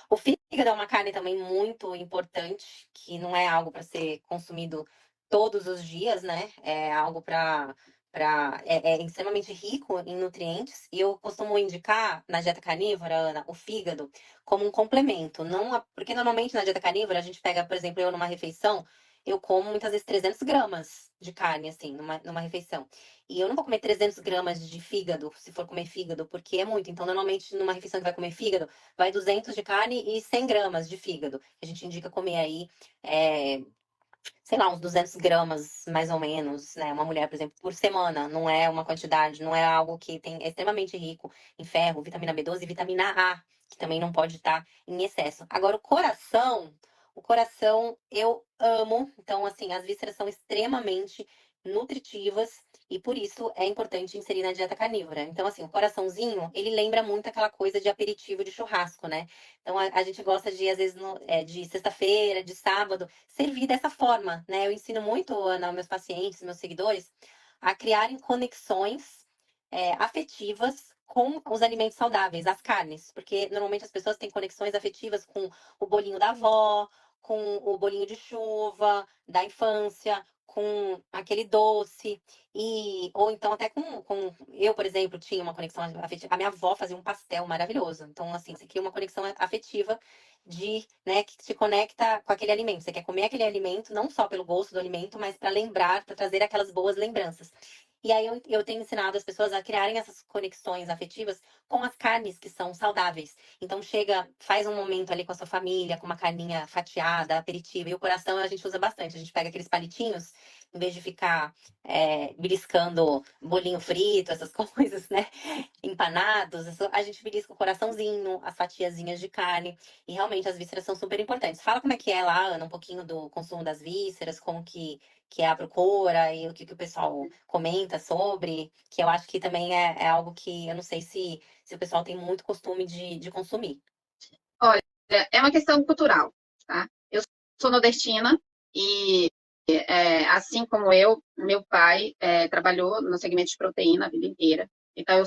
O fígado é uma carne também muito importante, que não é algo para ser consumido todos os dias, né? É algo é extremamente rico em nutrientes. E eu costumo indicar na dieta carnívora, Ana, o fígado como um complemento. Não porque normalmente na dieta carnívora a gente pega, por exemplo, eu numa refeição, eu como muitas vezes 300 gramas de carne, assim, numa refeição. E eu não vou comer 300 gramas de fígado, se for comer fígado, porque é muito. Então, normalmente, numa refeição que vai comer fígado, vai 200 de carne e 100 gramas de fígado. A gente indica comer aí, sei lá, uns 200 gramas, mais ou menos, né? Uma mulher, por exemplo, por semana. Não é uma quantidade, não é algo que é extremamente rico em ferro, vitamina B12 e vitamina A, que também não pode estar em excesso. Agora, o coração eu amo. Então, assim, as vísceras são extremamente nutritivas e por isso é importante inserir na dieta carnívora. Então, assim, o coraçãozinho, ele lembra muito aquela coisa de aperitivo de churrasco, né? Então, a gente gosta de, às vezes, de sexta-feira, de sábado, servir dessa forma, né? Eu ensino muito, Ana, meus pacientes, meus seguidores, a criarem conexões afetivas com os alimentos saudáveis, as carnes, porque normalmente as pessoas têm conexões afetivas com o bolinho da avó, com o bolinho de chuva da infância, com aquele doce, ou então até com eu, por exemplo, tinha uma conexão afetiva. A minha avó fazia um pastel maravilhoso. Então, assim, você cria uma conexão afetiva né, que te conecta com aquele alimento. Você quer comer aquele alimento não só pelo gosto do alimento, mas para lembrar, para trazer aquelas boas lembranças. E aí eu tenho ensinado as pessoas a criarem essas conexões afetivas com as carnes que são saudáveis. Então chega, faz um momento ali com a sua família, com uma carninha fatiada, aperitivo. E o coração a gente usa bastante. A gente pega aqueles palitinhos, em vez de ficar beliscando bolinho frito, essas coisas, né? Empanados, a gente belisca o coraçãozinho, as fatiazinhas de carne. E realmente as vísceras são super importantes. Fala como é que é lá, Ana, um pouquinho do consumo das vísceras, como que é a procura e o que o pessoal comenta sobre, que eu acho que também é algo que eu não sei se o pessoal tem muito costume de consumir. Olha, é uma questão cultural, tá? Eu sou nordestina e, assim como eu, meu pai trabalhou no segmento de proteína a vida inteira. Então,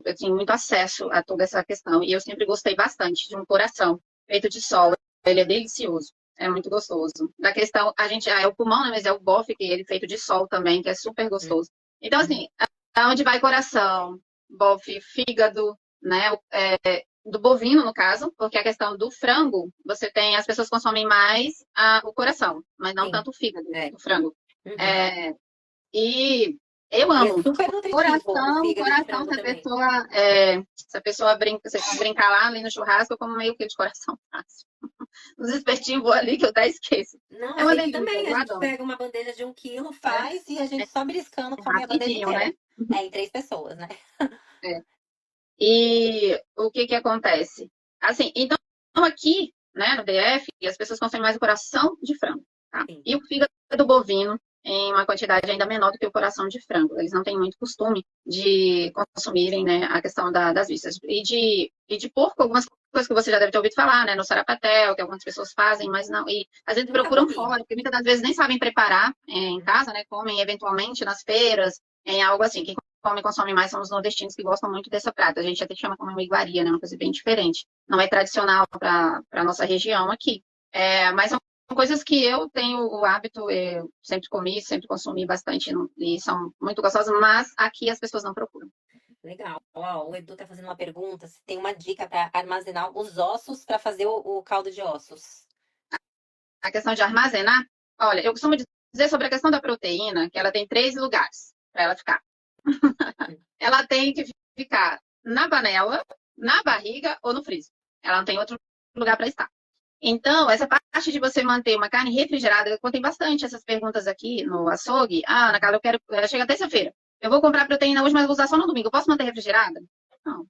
eu tenho muito acesso a toda essa questão. E eu sempre gostei bastante de um coração feito de sol. Ele é delicioso, é muito gostoso. Da questão, a gente, é o pulmão, né? Mas é o bofe, que ele é feito de sol também, que é super gostoso. Então, assim, aonde vai coração, bofe, fígado, né? Do bovino, no caso, porque a questão do frango, você tem, as pessoas consomem mais o coração, mas não Sim, tanto o fígado é. do frango. Uhum. É, e eu E é amo. super nutritivo o Coração, fígado de coração, frango também. se a pessoa brinca, se brincar lá ali no churrasco, eu como meio quilo de coração fácil. Os espetinhos vou ali que eu até esqueço. Não, É a uma gente delícia, também. A eu gente adoro. pega uma bandeja de 1 quilo, É, faz e a gente só beliscando é come a bandeja rapidinho, né? inteira. Em 3 pessoas, né? É. E o que que acontece? Assim, então aqui, né, no DF, as pessoas consomem mais o coração de frango, tá? Sim. E o fígado bovino em uma quantidade ainda menor do que o coração de frango. Eles não têm muito costume de consumirem, né, a questão das vísceras. E de porco, algumas coisas que você já deve ter ouvido falar, né, no sarapatel, que algumas pessoas fazem, mas não. E às vezes Nunca procuram comi. fora, porque muitas das vezes nem sabem preparar em casa, né, comem eventualmente nas feiras, em algo assim. Quem come consome mais são os nordestinos que gostam muito dessa prata. A gente até chama como uma iguaria, né? Uma coisa bem diferente. Não é tradicional para a nossa região aqui. Mas são coisas que eu tenho o hábito, eu sempre comi, sempre consumi bastante e são muito gostosas, mas aqui as pessoas não procuram. Legal. Ó, o Edu tá fazendo uma pergunta se tem uma dica para armazenar os ossos para fazer o caldo de ossos. A questão de armazenar, olha, eu costumo dizer sobre a questão da proteína que ela tem 3 lugares para ela ficar. Ela tem que ficar na panela, na barriga ou no freezer. Ela não tem outro lugar para estar. Então, essa parte de você manter uma carne refrigerada, eu contei bastante essas perguntas aqui no açougue. Ah, Ana Carla, chega terça-feira. Eu vou comprar proteína hoje, mas vou usar só no domingo. Eu posso manter refrigerada? Não.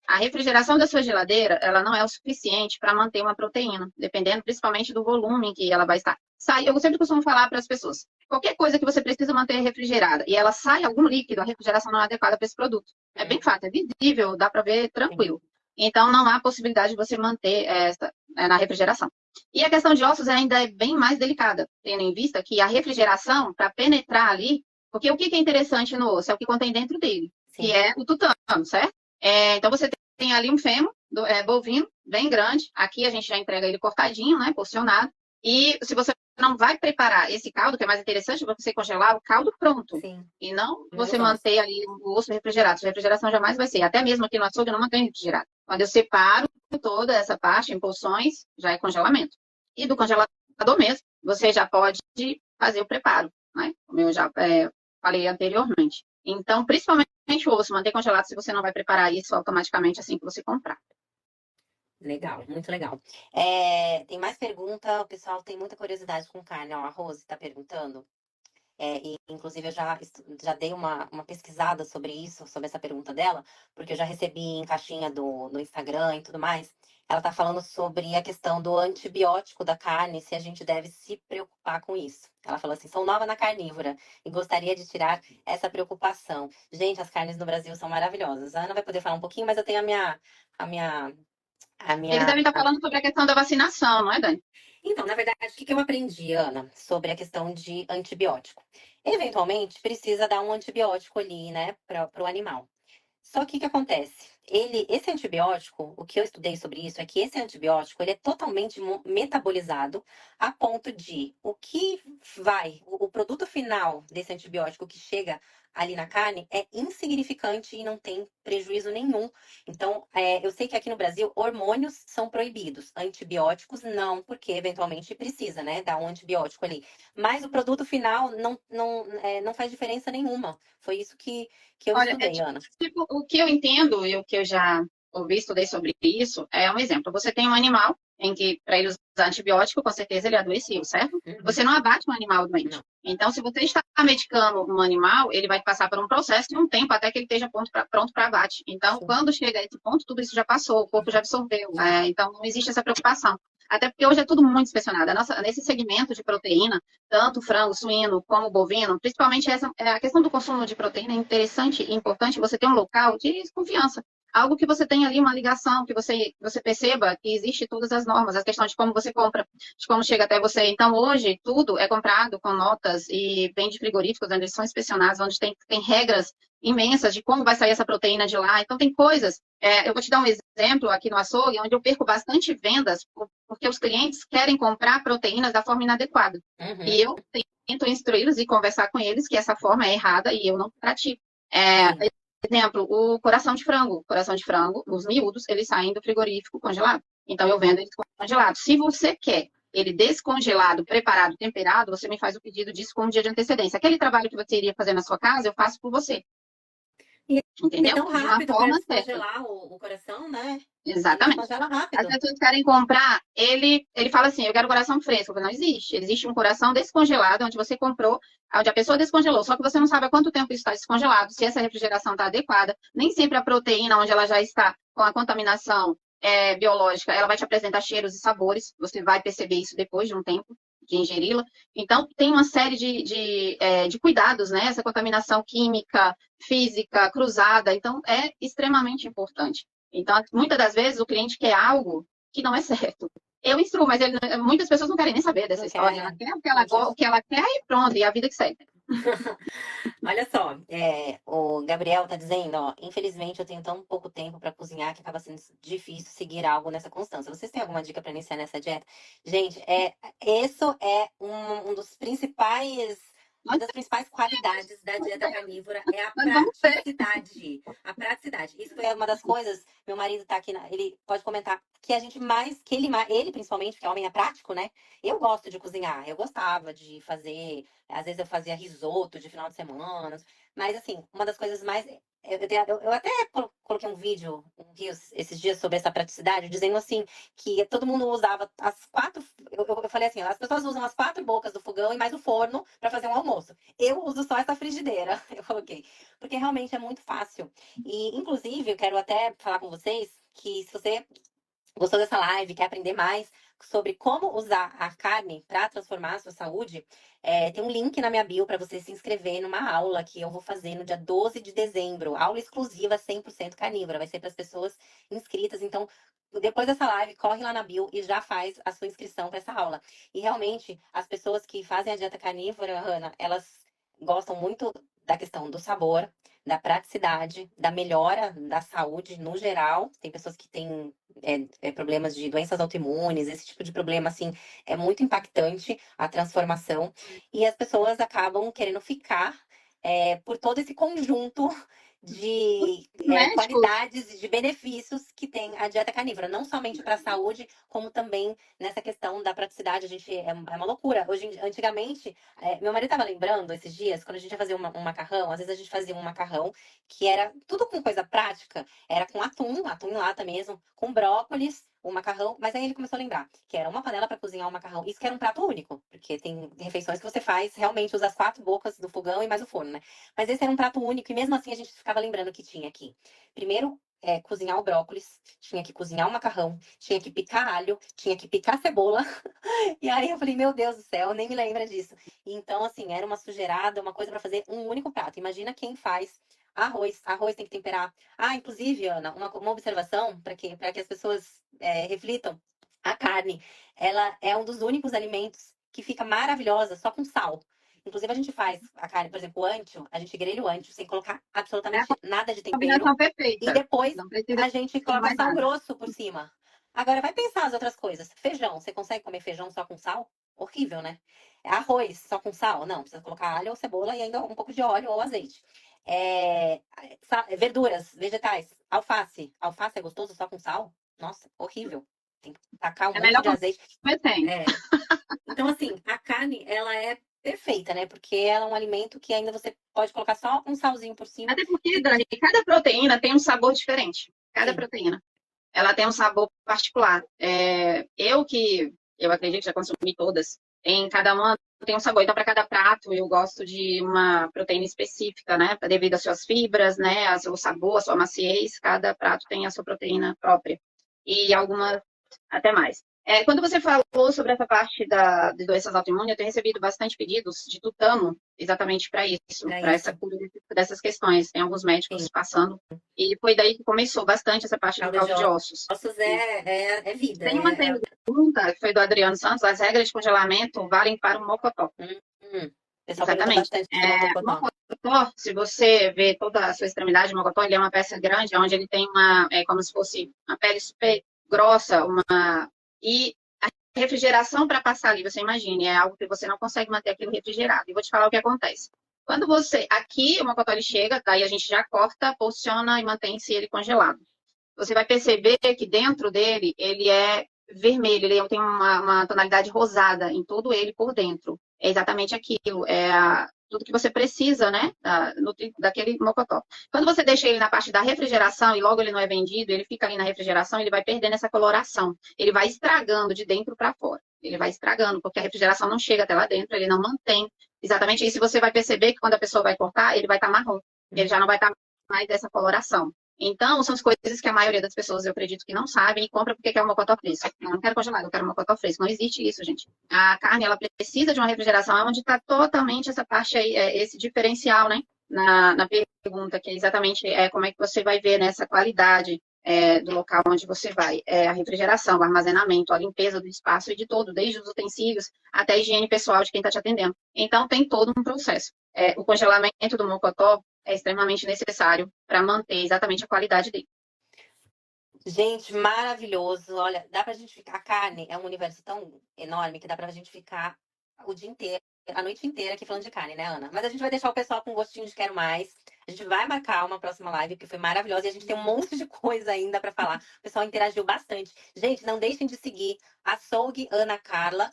A refrigeração da sua geladeira, ela não é o suficiente para manter uma proteína, dependendo principalmente do volume em que ela vai estar. Eu sempre costumo falar para as pessoas, qualquer coisa que você precisa manter refrigerada e ela sai algum líquido, a refrigeração não é adequada para esse produto. É bem fácil, é visível, dá para ver tranquilo. Então, não há possibilidade de você manter essa na refrigeração. E a questão de ossos ainda é bem mais delicada, tendo em vista que a refrigeração, para penetrar ali, porque o que é interessante no osso é o que contém dentro dele, Sim. que é o tutano, certo? Então, você tem ali um fêmur bovino, bem grande. Aqui a gente já entrega ele cortadinho, né, porcionado. E se você não vai preparar esse caldo, que é mais interessante, você congelar o caldo pronto. Sim. E não Não você gosto. manter ali o osso refrigerado. A refrigeração jamais vai ser. Até mesmo aqui no açougue eu não mantenho refrigerado. Quando eu separo toda essa parte em porções, já é congelamento. E do congelador mesmo, você já pode fazer o preparo, né? Como eu já falei anteriormente. Então, principalmente o osso, manter congelado se você não vai preparar isso automaticamente assim que você comprar. Legal, muito legal. Tem mais pergunta, o pessoal tem muita curiosidade com carne. Ó, a Rose está perguntando. E, inclusive, eu já dei uma pesquisada sobre isso, sobre essa pergunta dela, porque eu já recebi em caixinha no Instagram e tudo mais. Ela está falando sobre a questão do antibiótico da carne, se a gente deve se preocupar com isso. Ela falou assim: sou nova na carnívora e gostaria de tirar essa preocupação. Gente, as carnes no Brasil são maravilhosas. A Ana vai poder falar um pouquinho, mas eu tenho a minha, a Eles minha devem estar falando sobre a questão da vacinação, não é, Dani? então, na verdade, o que eu aprendi, Ana, sobre a questão de antibiótico? Eventualmente, precisa dar um antibiótico ali, né, para o animal. Só que o que acontece? Esse antibiótico, o que eu estudei sobre isso é que esse antibiótico ele é totalmente metabolizado a ponto de o que o produto final desse antibiótico que chega ali na carne é insignificante e não tem prejuízo nenhum. Então, eu sei que aqui no Brasil hormônios são proibidos, antibióticos não, porque eventualmente precisa, né, dar um antibiótico ali. Mas o produto final não faz diferença nenhuma. Foi isso que eu Olha, estudei, Ana. tipo, o que eu entendo e o que eu já ouvi, estudei sobre isso, é um exemplo. Você tem um animal em que, para ele usar antibiótico, com certeza ele adoeceu, certo? Uhum. Você não abate um animal doente. Não. Então, se você está medicando um animal, ele vai passar por um processo de um tempo até que ele esteja pronto para abate. Então, Sim. quando chega a esse ponto, tudo isso já passou, o corpo já absorveu. Então, não existe essa preocupação. Até porque hoje é tudo muito inspecionado. Nesse segmento de proteína, tanto frango, suíno, como bovino, principalmente a questão do consumo de proteína é interessante e importante você ter um local de confiança. Algo que você tenha ali uma ligação, que você perceba que existe todas as normas, a questão de como você compra, de como chega até você. Então, hoje, tudo é comprado com notas e vem de frigoríficos, onde eles são inspecionados, onde tem regras imensas de como vai sair essa proteína de lá. Então, tem coisas. Eu vou te dar um exemplo aqui no açougue, onde eu perco bastante vendas, porque os clientes querem comprar proteínas da forma inadequada. Uhum. E eu tento instruí-los e conversar com eles que essa forma é errada e eu não pratico. Exemplo, o coração de frango. O coração de frango, os miúdos, eles saem do frigorífico congelado. Então, eu vendo eles congelados. Se você quer ele descongelado, preparado, temperado, você me faz o pedido disso com um dia de antecedência. Aquele trabalho que você iria fazer na sua casa, eu faço por você. E é Entendeu? tão De uma rápido para forma certa. descongelar o coração, né? Ele Exatamente. descongela As rápido. pessoas querem comprar, ele fala assim, eu quero coração fresco. Não existe. Existe um coração descongelado, onde você comprou, onde a pessoa descongelou. Só que você não sabe há quanto tempo isso está descongelado, se essa refrigeração está adequada. Nem sempre a proteína, onde ela já está com a contaminação biológica, ela vai te apresentar cheiros e sabores. Você vai perceber isso depois de um tempo de ingeri-la. Então, tem uma série de cuidados, né? Essa contaminação química, física, cruzada. Então, é extremamente importante. Então, muitas das vezes o cliente quer algo que não é certo. Eu instruo, mas muitas pessoas não querem nem saber dessa Não história. quer, Ela quer não o que ela quer e pronto, e a vida que segue. Olha só, o Gabriel tá dizendo, ó, infelizmente eu tenho tão pouco tempo para cozinhar que acaba sendo difícil seguir algo nessa constância. Vocês têm alguma dica para iniciar nessa dieta? Gente, isso é um dos principais Uma das principais qualidades da dieta carnívora é a Nós vamos ver. praticidade. A praticidade. Isso foi uma das coisas. Meu marido tá aqui, ele pode comentar que a gente mais, que ele principalmente, que é homem é prático, né? Eu gosto de cozinhar, eu gostava de fazer, às vezes eu fazia risoto de final de semana, mas assim, uma das coisas mais eu até coloquei um vídeo, esses dias sobre essa praticidade, dizendo assim, que todo mundo usava as quatro. Eu falei assim, as pessoas usam as quatro bocas do fogão e mais o forno para fazer um almoço. Eu uso só essa frigideira, eu coloquei. Porque realmente é muito fácil. E, inclusive, eu quero até falar com vocês que se você gostou dessa live, quer aprender mais sobre como usar a carne para transformar a sua saúde, tem um link na minha bio para você se inscrever numa aula que eu vou fazer no dia 12 de dezembro. Aula exclusiva 100% carnívora. Vai ser para as pessoas inscritas. Então, depois dessa live, corre lá na bio e já faz a sua inscrição para essa aula. E realmente, as pessoas que fazem a dieta carnívora, Hanna, elas gostam muito da questão do sabor, da praticidade, da melhora da saúde no geral. Tem pessoas que têm problemas de doenças autoimunes, esse tipo de problema, assim, é muito impactante a transformação. E as pessoas acabam querendo ficar por todo esse conjunto de Médicos, qualidades e de benefícios que tem a dieta carnívora, não somente para a saúde, como também nessa questão da praticidade. A gente é uma loucura. Antigamente, meu marido estava lembrando esses dias, quando a gente ia fazer um macarrão, às vezes a gente fazia um macarrão que era tudo com coisa prática, era com atum em lata mesmo, com brócolis, o macarrão, mas aí ele começou a lembrar que era uma panela para cozinhar o macarrão. Isso que era um prato único, porque tem refeições que você faz, realmente usa as quatro bocas do fogão e mais o forno, né? Mas esse era um prato único e mesmo assim a gente ficava lembrando que tinha aqui. Primeiro, cozinhar o brócolis, tinha que cozinhar o macarrão, tinha que picar alho, tinha que picar cebola. E aí eu falei, meu Deus do céu, nem me lembra disso. Então, assim, era uma sujeirada, uma coisa para fazer um único prato. Imagina quem faz arroz. Arroz tem que temperar. Ah, inclusive, Ana, uma observação para que as pessoas reflitam. A carne, ela é um dos únicos alimentos que fica maravilhosa só com sal. Inclusive, a gente faz a carne, por exemplo, o ancho, a gente grelha o ancho sem colocar é a absolutamente nada de tempero. combinação E perfeita. depois Não precisa a gente de coloca mais sal nada. grosso por cima. Agora, vai pensar as outras coisas. Feijão, você consegue comer feijão só com sal? Horrível, né? Arroz só com sal? Não, precisa colocar alho ou cebola e ainda um pouco de óleo ou azeite. Verduras, vegetais, alface. Alface é gostoso só com sal? Nossa, horrível. Tem que tacar um É monte melhor de azeite. comer sem. É. Então, assim, a carne, ela é perfeita, né? Porque ela é um alimento que ainda você pode colocar só um salzinho por cima. Até porque, Dani, cada proteína tem um sabor diferente. Cada Sim. proteína. Ela tem um sabor particular. Eu acredito que já consumi todas, em cada uma tem um sabor. Então, para cada prato, eu gosto de uma proteína específica, né? Devido às suas fibras, né? Ao seu sabor, à sua maciez, cada prato tem a sua proteína própria. E algumas até mais. Quando você falou sobre essa parte de doenças autoimunes, eu tenho recebido bastante pedidos de tutano, exatamente para isso, Pra para essa isso. cura dessas questões. Tem alguns Sim. médicos passando, e foi daí que começou bastante essa parte do Calda de caldo de ossos. ossos é vida. Tem uma pergunta que foi do Adriano Santos: as regras de congelamento valem para o mocotó? O pessoal pergunta Exatamente. bastante do mocotó. Mocotó, se você vê toda a sua extremidade, o mocotó ele é uma peça grande, onde ele tem como se fosse uma pele super grossa, e a refrigeração para passar ali, você imagine, é algo que você não consegue manter aquilo refrigerado. E vou te falar o que acontece. Quando aqui o mocotó ele chega, daí a gente já corta, posiciona e mantém-se ele congelado. Você vai perceber que dentro dele ele é vermelho, ele tem uma tonalidade rosada em todo ele por dentro. É exatamente aquilo, tudo que você precisa, né, daquele mocotó. Quando você deixa ele na parte da refrigeração e logo ele não é vendido, ele fica ali na refrigeração, ele vai perdendo essa coloração. Ele vai estragando de dentro para fora. Ele vai estragando, porque a refrigeração não chega até lá dentro, ele não mantém exatamente isso. Você vai perceber que quando a pessoa vai cortar, ele vai estar marrom. Ele já não vai estar mais dessa coloração. Então, são as coisas que a maioria das pessoas, eu acredito que não sabem e compra porque quer um mocotó fresco. Não quero congelado, eu quero um mocotó fresco. Não existe isso, gente. A carne, ela precisa de uma refrigeração, é onde está totalmente essa parte aí, esse diferencial, né? Na pergunta, que é exatamente como é que você vai ver nessa qualidade do local onde você vai. A refrigeração, o armazenamento, a limpeza do espaço e de todo, desde os utensílios até a higiene pessoal de quem está te atendendo. Então, tem todo um processo. O congelamento do mocotó é extremamente necessário para manter exatamente a qualidade dele. Gente, maravilhoso. Olha, dá pra gente ficar. A carne é um universo tão enorme que dá pra gente ficar o dia inteiro a noite inteira aqui falando de carne, né, Ana? Mas a gente vai deixar o pessoal com gostinho de quero mais. A gente vai marcar uma próxima live, que foi maravilhosa, e a gente tem um monte de coisa ainda pra falar. O pessoal interagiu bastante. Gente, não deixem de seguir Açougue Ana Carla